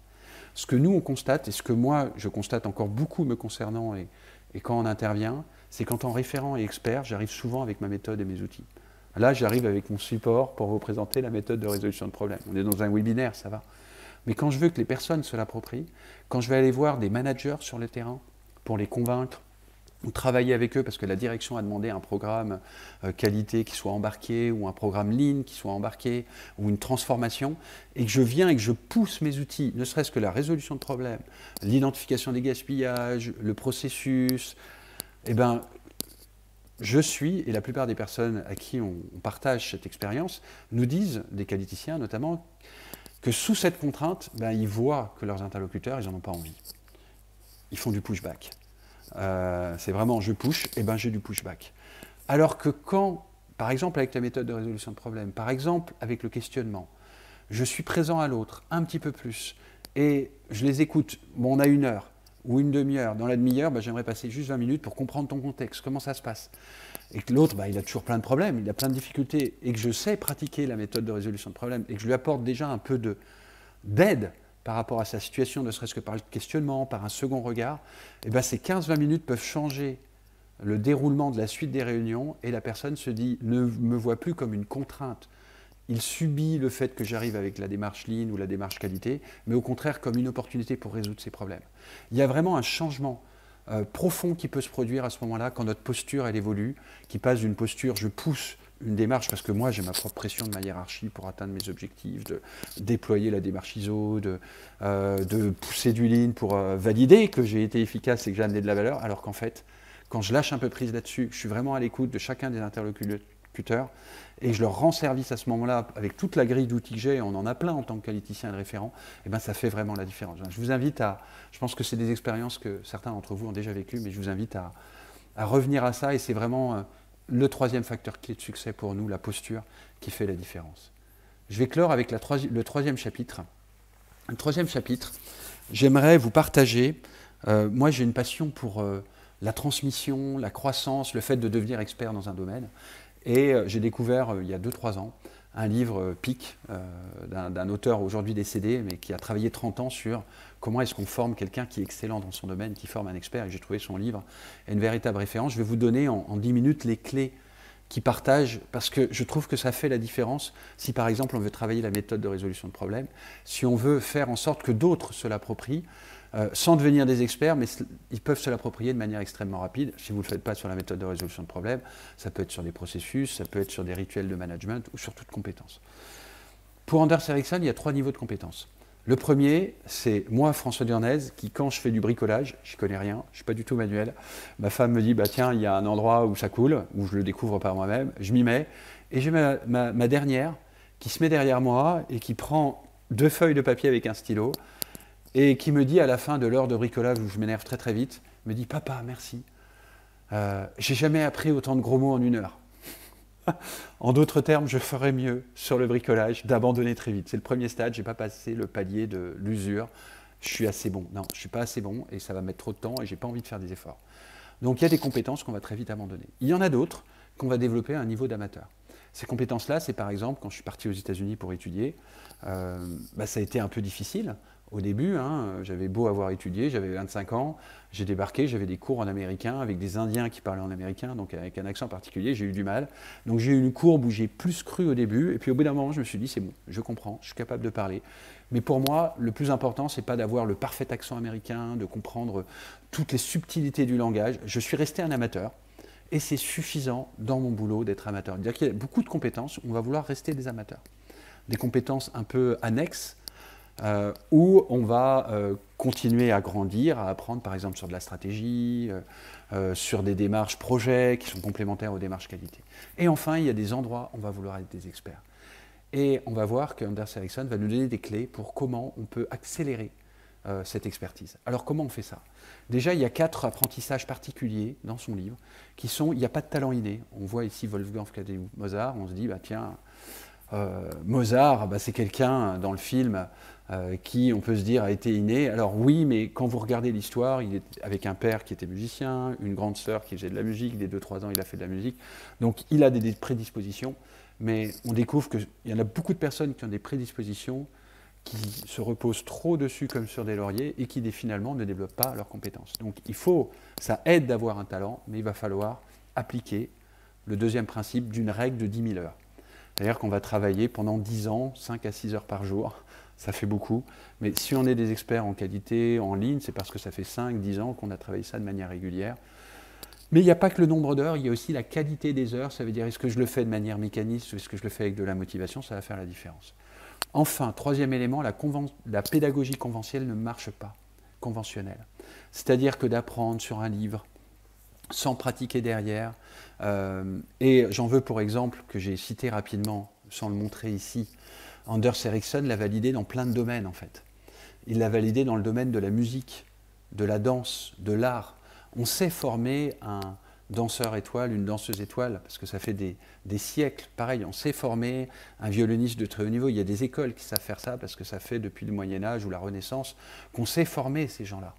Ce que nous on constate, et ce que moi je constate encore beaucoup me concernant et quand on intervient, c'est qu'en tant que référent et expert, j'arrive souvent avec ma méthode et mes outils. Là, j'arrive avec mon support pour vous présenter la méthode de résolution de problèmes. On est dans un webinaire, ça va. Mais quand je veux que les personnes se l'approprient, quand je vais aller voir des managers sur le terrain pour les convaincre, ou travailler avec eux parce que la direction a demandé un programme qualité qui soit embarqué, ou un programme Lean qui soit embarqué, ou une transformation, et que je viens et que je pousse mes outils, ne serait-ce que la résolution de problèmes, l'identification des gaspillages, le processus, eh ben, je suis, et la plupart des personnes à qui on partage cette expérience, nous disent, des qualiticiens notamment, que sous cette contrainte, ben, ils voient que leurs interlocuteurs, ils n'en ont pas envie. Ils font du pushback. C'est vraiment je push, et ben j'ai du pushback. Alors que quand, par exemple avec la méthode de résolution de problème, par exemple avec le questionnement, je suis présent à l'autre un petit peu plus, et je les écoute, bon, on a 1 heure ou une demi-heure, dans la demi-heure, ben, j'aimerais passer juste 20 minutes pour comprendre ton contexte, comment ça se passe. Et que l'autre, ben, il a toujours plein de problèmes, il a plein de difficultés, et que je sais pratiquer la méthode de résolution de problème, et que je lui apporte déjà un peu d'aide par rapport à sa situation, ne serait-ce que par le questionnement, par un second regard, et ben ces 15-20 minutes peuvent changer le déroulement de la suite des réunions, et la personne se dit, ne me voit plus comme une contrainte. Il subit le fait que j'arrive avec la démarche Lean ou la démarche qualité, mais au contraire comme une opportunité pour résoudre ses problèmes. Il y a vraiment un changement profond qui peut se produire à ce moment-là, quand notre posture elle évolue, qui passe d'une posture je pousse une démarche, parce que moi j'ai ma propre pression de ma hiérarchie pour atteindre mes objectifs, de déployer la démarche ISO, de pousser du Lean pour valider que j'ai été efficace et que j'ai amené de la valeur, alors qu'en fait, quand je lâche un peu prise là-dessus, je suis vraiment à l'écoute de chacun des interlocuteurs et je leur rends service à ce moment-là avec toute la grille d'outils que j'ai, on en a plein en tant que qualiticien et de référent, et ben ça fait vraiment la différence. Je vous invite à, je pense que c'est des expériences que certains d'entre vous ont déjà vécues, mais je vous invite à revenir à ça, et c'est vraiment le 3e facteur clé de succès pour nous, la posture, qui fait la différence. Je vais clore avec le 3e chapitre. Le 3e chapitre, j'aimerais vous partager, moi j'ai une passion pour la transmission, la croissance, le fait de devenir expert dans un domaine. Et j'ai découvert il y a 2-3 ans un livre PIC d'un auteur aujourd'hui décédé, mais qui a travaillé 30 ans sur comment est-ce qu'on forme quelqu'un qui est excellent dans son domaine, qui forme un expert. Et j'ai trouvé son livre une véritable référence. Je vais vous donner en 10 minutes les clés qu'il partage, parce que je trouve que ça fait la différence si par exemple on veut travailler la méthode de résolution de problèmes, si on veut faire en sorte que d'autres se l'approprient, sans devenir des experts, mais ils peuvent se l'approprier de manière extrêmement rapide. Si vous ne le faites pas sur la méthode de résolution de problèmes, ça peut être sur des processus, ça peut être sur des rituels de management ou sur toute compétence. Pour Anders Ericsson, il y a 3 niveaux de compétences. Le premier, c'est moi, François Durnez, qui quand je fais du bricolage, je ne connais rien, je ne suis pas du tout manuel, ma femme me dit, bah, tiens, il y a un endroit où ça coule, où je le découvre par moi-même, je m'y mets, et j'ai ma dernière qui se met derrière moi et qui prend 2 feuilles de papier avec un stylo, et qui me dit à la fin de l'heure de bricolage où je m'énerve très très vite, me dit « Papa, merci, j'ai jamais appris autant de gros mots en 1 heure. » En d'autres termes, je ferais mieux sur le bricolage d'abandonner très vite. C'est le premier stade, je n'ai pas passé le palier de l'usure, je suis assez bon. Non, je ne suis pas assez bon et ça va mettre trop de temps et je n'ai pas envie de faire des efforts. Donc il y a des compétences qu'on va très vite abandonner. Il y en a d'autres qu'on va développer à un niveau d'amateur. Ces compétences-là, c'est par exemple, quand je suis parti aux États-Unis pour étudier, ça a été un peu difficile. Au début, j'avais beau avoir étudié, j'avais 25 ans, j'ai débarqué, j'avais des cours en américain avec des Indiens qui parlaient en américain, donc avec un accent particulier, j'ai eu du mal. Donc j'ai eu une courbe où j'ai plus cru au début, et puis au bout d'un moment, je me suis dit, c'est bon, je comprends, je suis capable de parler. Mais pour moi, le plus important, c'est pas d'avoir le parfait accent américain, de comprendre toutes les subtilités du langage. Je suis resté un amateur, et c'est suffisant dans mon boulot d'être amateur. C'est-à-dire qu'il y a beaucoup de compétences, on va vouloir rester des amateurs. Des compétences un peu annexes, où on va continuer à grandir, à apprendre par exemple sur de la stratégie, sur des démarches projets qui sont complémentaires aux démarches qualité. Et enfin, il y a des endroits où on va vouloir être des experts. Et on va voir que Anders Ericsson va nous donner des clés pour comment on peut accélérer cette expertise. Alors comment on fait ça? Déjà, il y a 4 apprentissages particuliers dans son livre qui sont, il n'y a pas de talent inné. On voit ici Wolfgang Amadeus Mozart, on se dit, bah tiens, Mozart, c'est quelqu'un dans le film qui, on peut se dire, a été inné. Alors oui, mais quand vous regardez l'histoire, il est avec un père qui était musicien, une grande sœur qui faisait de la musique, dès 2-3 ans, il a fait de la musique. Donc il a des prédispositions, mais on découvre qu'il y en a beaucoup de personnes qui ont des prédispositions qui se reposent trop dessus comme sur des lauriers et qui finalement ne développent pas leurs compétences. Donc ça aide d'avoir un talent, mais il va falloir appliquer le deuxième principe d'une règle de 10 000 heures. C'est-à-dire qu'on va travailler pendant 10 ans, 5 à 6 heures par jour, ça fait beaucoup, mais si on est des experts en qualité, en ligne, c'est parce que ça fait 5, 10 ans qu'on a travaillé ça de manière régulière. Mais il n'y a pas que le nombre d'heures, il y a aussi la qualité des heures, ça veut dire est-ce que je le fais de manière mécaniste ou est-ce que je le fais avec de la motivation, ça va faire la différence. Enfin, troisième élément, la pédagogie conventionnelle ne marche pas, conventionnelle. C'est-à-dire que d'apprendre sur un livre, sans pratiquer derrière, et j'en veux pour exemple, que j'ai cité rapidement, sans le montrer ici, Anders Ericsson l'a validé dans plein de domaines en fait. Il l'a validé dans le domaine de la musique, de la danse, de l'art. On sait former un danseur étoile, une danseuse étoile, parce que ça fait des siècles. Pareil, on sait former un violoniste de très haut niveau. Il y a des écoles qui savent faire ça, parce que ça fait depuis le Moyen-Âge ou la Renaissance qu'on sait former ces gens-là.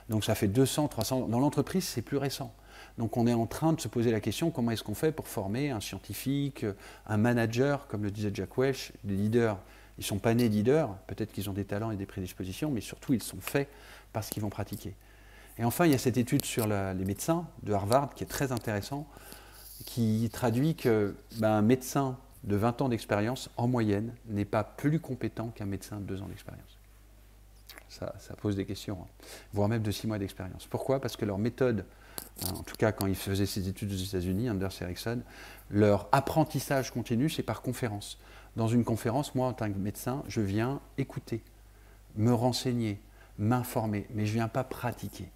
Donc ça fait 200, 300 ans. Dans l'entreprise, c'est plus récent. Donc on est en train de se poser la question, comment est-ce qu'on fait pour former un scientifique, un manager, comme le disait Jack Welch, les leaders. Ils ne sont pas nés leaders, peut-être qu'ils ont des talents et des prédispositions, mais surtout ils sont faits parce qu'ils vont pratiquer. Et enfin, il y a cette étude sur les médecins de Harvard qui est très intéressant, qui traduit qu'un médecin de 20 ans d'expérience, en moyenne, n'est pas plus compétent qu'un médecin de 2 ans d'expérience. Ça pose des questions, hein, voire même de 6 mois d'expérience. Pourquoi? Parce que leur méthode, en tout cas quand ils faisaient ces études aux États-Unis, Anders Ericsson, leur apprentissage continu, c'est par conférence. Dans une conférence, moi, en tant que médecin, je viens écouter, me renseigner, m'informer, mais je ne viens pas pratiquer.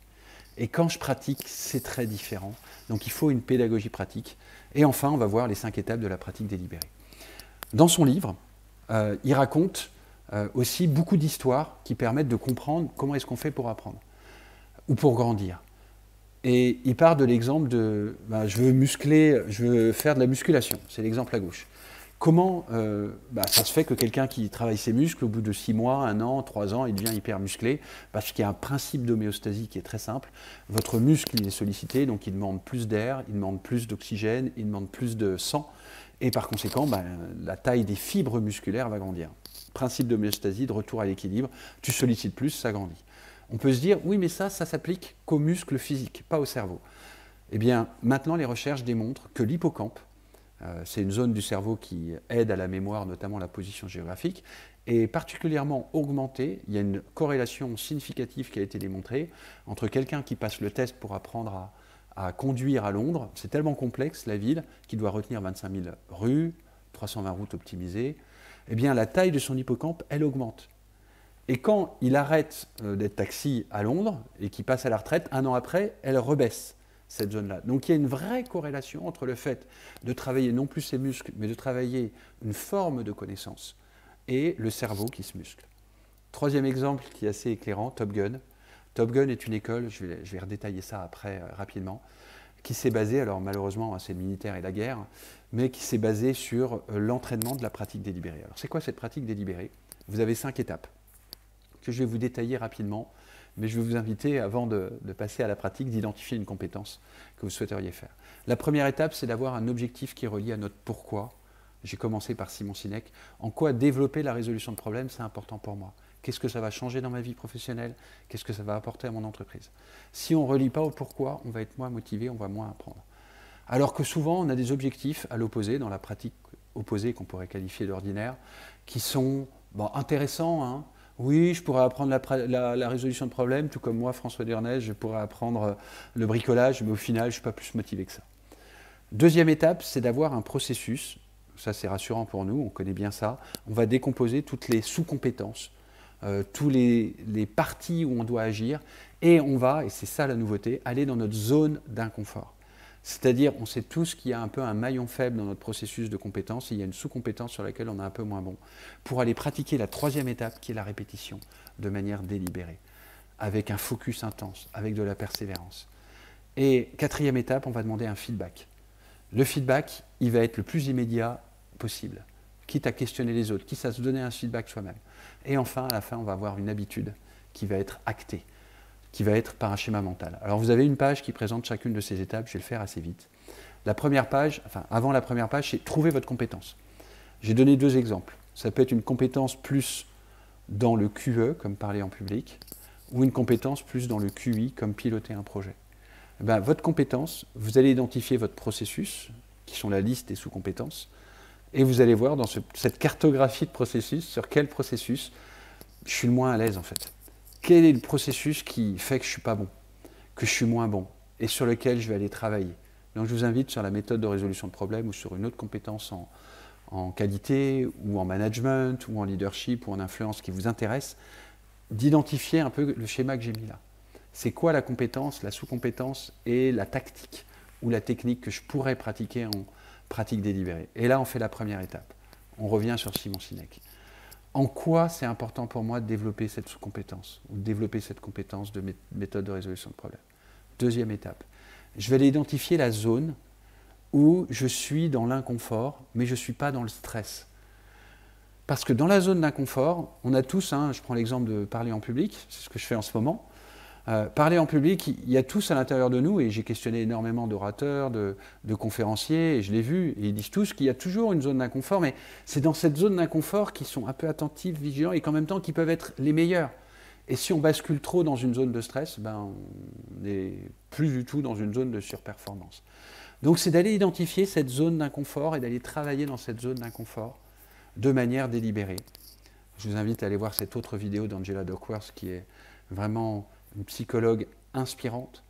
Et quand je pratique, c'est très différent. Donc il faut une pédagogie pratique. Et enfin, on va voir les 5 étapes de la pratique délibérée. Dans son livre, il raconte aussi beaucoup d'histoires qui permettent de comprendre comment est-ce qu'on fait pour apprendre ou pour grandir. Et il part de l'exemple de je veux muscler, je veux faire de la musculation. C'est l'exemple à gauche. Comment ça se fait que quelqu'un qui travaille ses muscles, au bout de 6 mois, 1 an, 3 ans, il devient hyper musclé? Parce qu'il y a un principe d'homéostasie qui est très simple. Votre muscle, il est sollicité, donc il demande plus d'air, il demande plus d'oxygène, il demande plus de sang. Et par conséquent, la taille des fibres musculaires va grandir. Principe d'homéostasie, de retour à l'équilibre. Tu sollicites plus, ça grandit. On peut se dire, oui, mais ça s'applique qu'aux muscles physiques, pas au cerveau. Eh bien, maintenant, les recherches démontrent que l'hippocampe, c'est une zone du cerveau qui aide à la mémoire, notamment la position géographique, est particulièrement augmentée. Il y a une corrélation significative qui a été démontrée entre quelqu'un qui passe le test pour apprendre à conduire à Londres. C'est tellement complexe, la ville, qui doit retenir 25 000 rues, 320 routes optimisées. Eh bien, la taille de son hippocampe, elle augmente. Et quand il arrête d'être taxi à Londres et qu'il passe à la retraite, 1 an après, elle rebaisse, cette zone-là. Donc il y a une vraie corrélation entre le fait de travailler non plus ses muscles, mais de travailler une forme de connaissance et le cerveau qui se muscle. Troisième exemple qui est assez éclairant, Top Gun. Top Gun est une école, je vais redétailler ça après rapidement, qui s'est basée, alors malheureusement c'est le militaire et la guerre, mais qui s'est basée sur l'entraînement de la pratique délibérée. Alors c'est quoi cette pratique délibérée? Vous avez 5 étapes que je vais vous détailler rapidement, mais je vais vous inviter, avant de passer à la pratique, d'identifier une compétence que vous souhaiteriez faire. La première étape, c'est d'avoir un objectif qui est relié à notre pourquoi. J'ai commencé par Simon Sinek. En quoi développer la résolution de problèmes, c'est important pour moi? Qu'est-ce que ça va changer dans ma vie professionnelle? Qu'est-ce que ça va apporter à mon entreprise? Si on ne relie pas au pourquoi, on va être moins motivé, on va moins apprendre. Alors que souvent, on a des objectifs à l'opposé, dans la pratique opposée qu'on pourrait qualifier d'ordinaire, qui sont intéressants, hein. Oui, je pourrais apprendre la résolution de problèmes, tout comme moi, François Durnez, je pourrais apprendre le bricolage, mais au final, je ne suis pas plus motivé que ça. Deuxième étape, c'est d'avoir un processus. Ça, c'est rassurant pour nous, on connaît bien ça. On va décomposer toutes les sous-compétences, tous les parties où on doit agir, et on va, et c'est ça la nouveauté, aller dans notre zone d'inconfort. C'est-à-dire, on sait tous qu'il y a un peu un maillon faible dans notre processus de compétences, et il y a une sous-compétence sur laquelle on est un peu moins bon, pour aller pratiquer la troisième étape, qui est la répétition, de manière délibérée, avec un focus intense, avec de la persévérance. Et quatrième étape, on va demander un feedback. Le feedback, il va être le plus immédiat possible, quitte à questionner les autres, quitte à se donner un feedback soi-même. Et enfin, à la fin, on va avoir une habitude qui va être actée, qui va être par un schéma mental. Alors vous avez une page qui présente chacune de ces étapes, je vais le faire assez vite. La première page, avant la première page, c'est trouver votre compétence. J'ai donné 2 exemples. Ça peut être une compétence plus dans le QE, comme parler en public, ou une compétence plus dans le QI, comme piloter un projet. Eh bien, votre compétence, vous allez identifier votre processus, qui sont la liste des sous-compétences, et vous allez voir dans cette cartographie de processus, sur quel processus je suis le moins à l'aise en fait. Quel est le processus qui fait que je ne suis pas bon, que je suis moins bon, et sur lequel je vais aller travailler. Donc je vous invite sur la méthode de résolution de problèmes ou sur une autre compétence en qualité, ou en management, ou en leadership, ou en influence qui vous intéresse, d'identifier un peu le schéma que j'ai mis là. C'est quoi la compétence, la sous-compétence et la tactique ou la technique que je pourrais pratiquer en pratique délibérée. Et là, on fait la première étape. On revient sur Simon Sinek. En quoi c'est important pour moi de développer cette sous-compétence ou de développer cette compétence de méthode de résolution de problème? Deuxième étape. Je vais aller identifier la zone où je suis dans l'inconfort, mais je ne suis pas dans le stress. Parce que dans la zone d'inconfort, on a tous, je prends l'exemple de parler en public, c'est ce que je fais en ce moment. Parler en public, il y a tous à l'intérieur de nous, et j'ai questionné énormément d'orateurs, de conférenciers, et je l'ai vu, et ils disent tous qu'il y a toujours une zone d'inconfort, mais c'est dans cette zone d'inconfort qu'ils sont un peu attentifs, vigilants, et qu'en même temps qu'ils peuvent être les meilleurs. Et si on bascule trop dans une zone de stress, on n'est plus du tout dans une zone de surperformance. Donc c'est d'aller identifier cette zone d'inconfort et d'aller travailler dans cette zone d'inconfort de manière délibérée. Je vous invite à aller voir cette autre vidéo d'Angela Duckworth qui est vraiment une psychologue inspirante.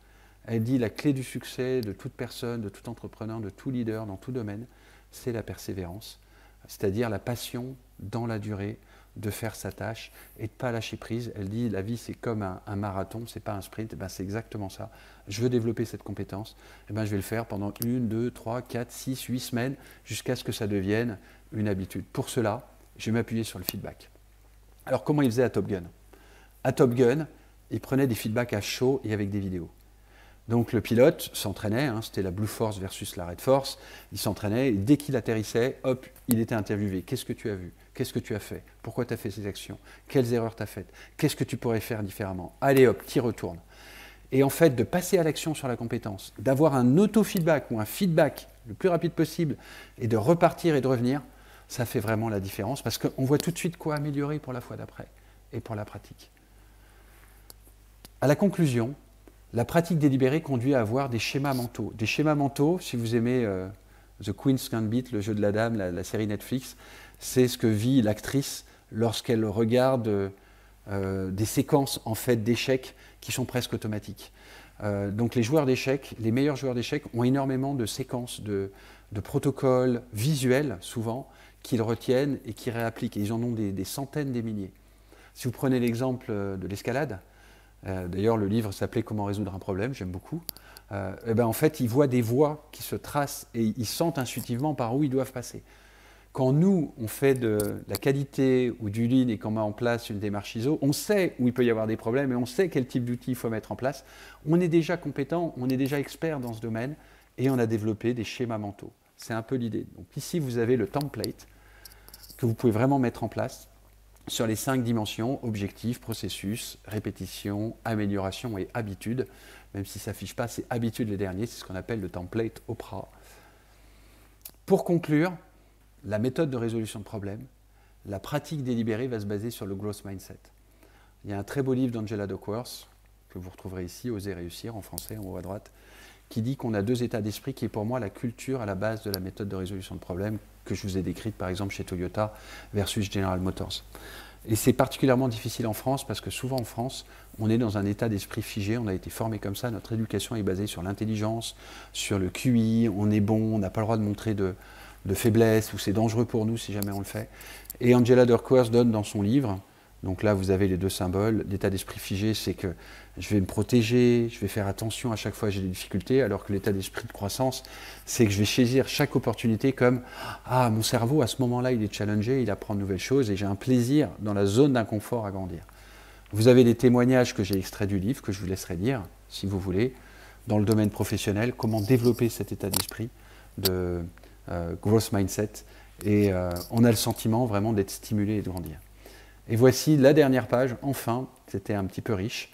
Elle dit la clé du succès de toute personne, de tout entrepreneur, de tout leader dans tout domaine, c'est la persévérance, c'est-à-dire la passion dans la durée de faire sa tâche et de ne pas lâcher prise. Elle dit la vie c'est comme un marathon, c'est pas un sprint. C'est exactement ça. Je veux développer cette compétence, je vais le faire pendant 1, 2, 3, 4, 6, 8 semaines jusqu'à ce que ça devienne une habitude. Pour cela, je vais m'appuyer sur le feedback. Alors comment il faisait à Top Gun? À Top Gun, il prenait des feedbacks à chaud et avec des vidéos. Donc le pilote s'entraînait, c'était la Blue Force versus la Red Force, il s'entraînait et dès qu'il atterrissait, hop, il était interviewé. Qu'est-ce que tu as vu? Qu'est-ce que tu as fait? Pourquoi tu as fait ces actions? Quelles erreurs tu as faites? Qu'est-ce que tu pourrais faire différemment? Allez hop, t'y retournes. Et en fait, de passer à l'action sur la compétence, d'avoir un auto-feedback ou un feedback le plus rapide possible et de repartir et de revenir, ça fait vraiment la différence parce qu'on voit tout de suite quoi améliorer pour la fois d'après et pour la pratique. À la conclusion, la pratique délibérée conduit à avoir des schémas mentaux. Des schémas mentaux, si vous aimez The Queen's Gambit, le jeu de la dame, la série Netflix, c'est ce que vit l'actrice lorsqu'elle regarde des séquences en fait d'échecs qui sont presque automatiques. Donc les joueurs d'échecs, les meilleurs joueurs d'échecs ont énormément de séquences, de protocoles visuels souvent, qu'ils retiennent et qu'ils réappliquent. Et ils en ont des centaines, des milliers. Si vous prenez l'exemple de l'escalade, d'ailleurs le livre s'appelait « Comment résoudre un problème », j'aime beaucoup, en fait ils voient des voies qui se tracent et ils sentent intuitivement par où ils doivent passer. Quand nous, on fait de la qualité ou du lean et qu'on met en place une démarche ISO, on sait où il peut y avoir des problèmes et on sait quel type d'outils il faut mettre en place. On est déjà compétent, on est déjà expert dans ce domaine et on a développé des schémas mentaux. C'est un peu l'idée. Donc ici, vous avez le template que vous pouvez vraiment mettre en place sur les 5 dimensions, objectifs, processus, répétition, amélioration et habitude. Même si ça ne s'affiche pas, c'est habitude les derniers, c'est ce qu'on appelle le template Oprah. Pour conclure, la méthode de résolution de problèmes, la pratique délibérée va se baser sur le growth mindset. Il y a un très beau livre d'Angela Duckworth, que vous retrouverez ici, Oser réussir, en français, en haut à droite, qui dit qu'on a 2 états d'esprit, qui est pour moi la culture à la base de la méthode de résolution de problèmes, que je vous ai décrite par exemple chez Toyota versus General Motors. Et c'est particulièrement difficile en France, parce que souvent en France, on est dans un état d'esprit figé, on a été formé comme ça, notre éducation est basée sur l'intelligence, sur le QI, on est bon, on n'a pas le droit de montrer de faiblesse, ou c'est dangereux pour nous si jamais on le fait. Et Angela Duckworth donne dans son livre, donc là vous avez les 2 symboles, l'état d'esprit figé, c'est que je vais me protéger, je vais faire attention à chaque fois que j'ai des difficultés, alors que l'état d'esprit de croissance, c'est que je vais saisir chaque opportunité comme « Ah, mon cerveau, à ce moment-là, il est challengé, il apprend de nouvelles choses, et j'ai un plaisir dans la zone d'inconfort à grandir. » Vous avez des témoignages que j'ai extraits du livre, que je vous laisserai lire, si vous voulez, dans le domaine professionnel, comment développer cet état d'esprit de growth mindset, et on a le sentiment vraiment d'être stimulé et de grandir. Et voici la dernière page, enfin, c'était un petit peu riche.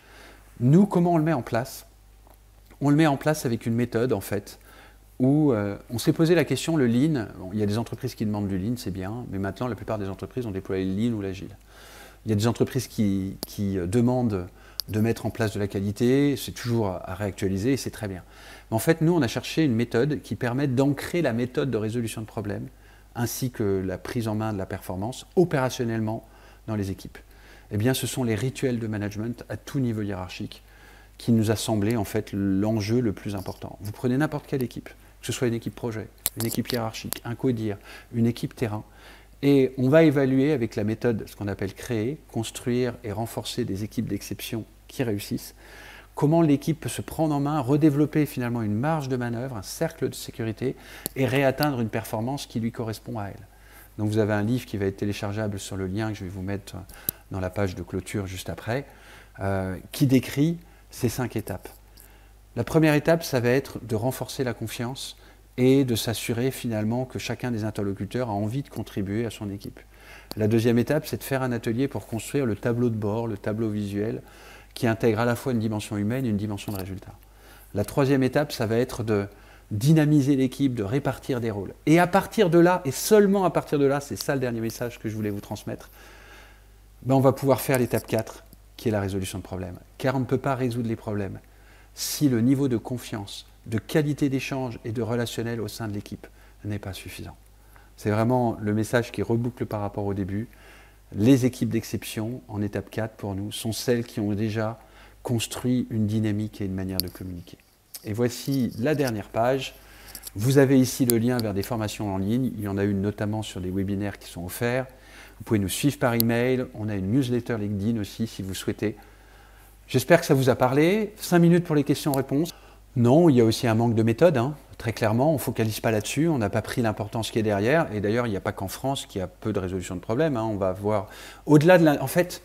Nous, comment on le met en place? On le met en place avec une méthode, en fait, où on s'est posé la question, le lean, bon, il y a des entreprises qui demandent du lean, c'est bien, mais maintenant, la plupart des entreprises ont déployé le lean ou l'agile. Il y a des entreprises qui demandent de mettre en place de la qualité, c'est toujours à réactualiser et c'est très bien. Mais en fait, nous, on a cherché une méthode qui permette d'ancrer la méthode de résolution de problèmes ainsi que la prise en main de la performance opérationnellement dans les équipes. Eh bien, ce sont les rituels de management à tout niveau hiérarchique qui nous a semblé en fait l'enjeu le plus important. Vous prenez n'importe quelle équipe, que ce soit une équipe projet, une équipe hiérarchique, un codir, une équipe terrain, et on va évaluer avec la méthode, ce qu'on appelle créer, construire et renforcer des équipes d'exception qui réussissent, comment l'équipe peut se prendre en main, redévelopper finalement une marge de manœuvre, un cercle de sécurité et réatteindre une performance qui lui correspond à elle. Donc vous avez un livre qui va être téléchargeable sur le lien que je vais vous mettre dans la page de clôture juste après, qui décrit ces 5 étapes. La première étape, ça va être de renforcer la confiance et de s'assurer finalement que chacun des interlocuteurs a envie de contribuer à son équipe. La deuxième étape, c'est de faire un atelier pour construire le tableau de bord, le tableau visuel, qui intègre à la fois une dimension humaine et une dimension de résultat. La troisième étape, ça va être de dynamiser l'équipe, de répartir des rôles. Et à partir de là, et seulement à partir de là, c'est ça le dernier message que je voulais vous transmettre, on va pouvoir faire l'étape 4, qui est la résolution de problèmes. Car on ne peut pas résoudre les problèmes si le niveau de confiance, de qualité d'échange et de relationnel au sein de l'équipe n'est pas suffisant. C'est vraiment le message qui reboucle par rapport au début. Les équipes d'exception, en étape 4 pour nous, sont celles qui ont déjà construit une dynamique et une manière de communiquer. Et voici la dernière page. Vous avez ici le lien vers des formations en ligne. Il y en a une notamment sur des webinaires qui sont offerts. Vous pouvez nous suivre par email. On a une newsletter LinkedIn aussi si vous souhaitez. J'espère que ça vous a parlé. 5 minutes pour les questions-réponses. Non, il y a aussi un manque de méthode, très clairement. On ne focalise pas là-dessus. On n'a pas pris l'importance qui est derrière. Et d'ailleurs, il n'y a pas qu'en France qu'il y a peu de résolution de problèmes. On va voir au-delà de en fait,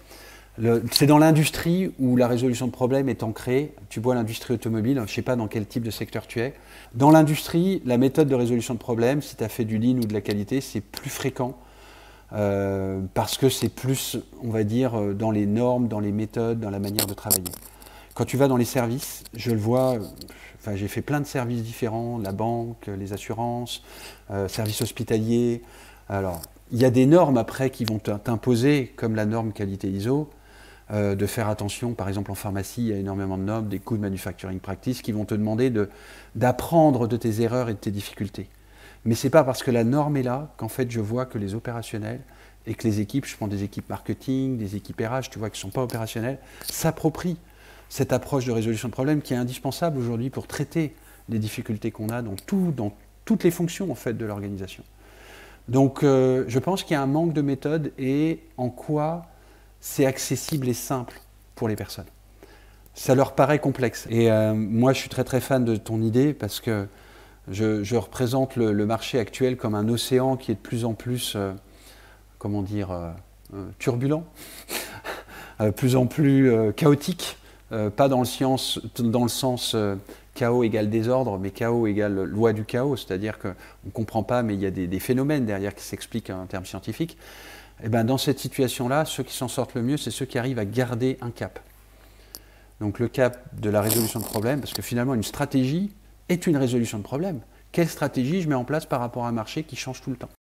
c'est dans l'industrie où la résolution de problèmes est ancrée. Tu vois l'industrie automobile, je ne sais pas dans quel type de secteur tu es. Dans l'industrie, la méthode de résolution de problèmes, si tu as fait du lean ou de la qualité, c'est plus fréquent parce que c'est plus, on va dire, dans les normes, dans les méthodes, dans la manière de travailler. Quand tu vas dans les services, je le vois, j'ai fait plein de services différents, la banque, les assurances, services hospitaliers. Alors, il y a des normes après qui vont t'imposer, comme la norme qualité ISO, de faire attention, par exemple en pharmacie, il y a énormément de normes, des Good Manufacturing Practice qui vont te demander d'apprendre de tes erreurs et de tes difficultés. Mais ce n'est pas parce que la norme est là qu'en fait je vois que les opérationnels et que les équipes, je prends des équipes marketing, des équipes RH, tu vois, qui ne sont pas opérationnelles, s'approprient cette approche de résolution de problèmes qui est indispensable aujourd'hui pour traiter les difficultés qu'on a dans toutes les fonctions en fait, de l'organisation. Donc je pense qu'il y a un manque de méthode et en quoi c'est accessible et simple pour les personnes. Ça leur paraît complexe. Et moi je suis très très fan de ton idée parce que je représente le marché actuel comme un océan qui est de plus en plus, turbulent, plus en plus chaotique, pas dans le sens chaos égale désordre, mais chaos égale loi du chaos, c'est-à-dire qu'on ne comprend pas, mais il y a des phénomènes derrière qui s'expliquent en termes scientifiques. Et ben dans cette situation-là, ceux qui s'en sortent le mieux, c'est ceux qui arrivent à garder un cap. Donc le cap de la résolution de problèmes, parce que finalement une stratégie est une résolution de problème. Quelle stratégie je mets en place par rapport à un marché qui change tout le temps?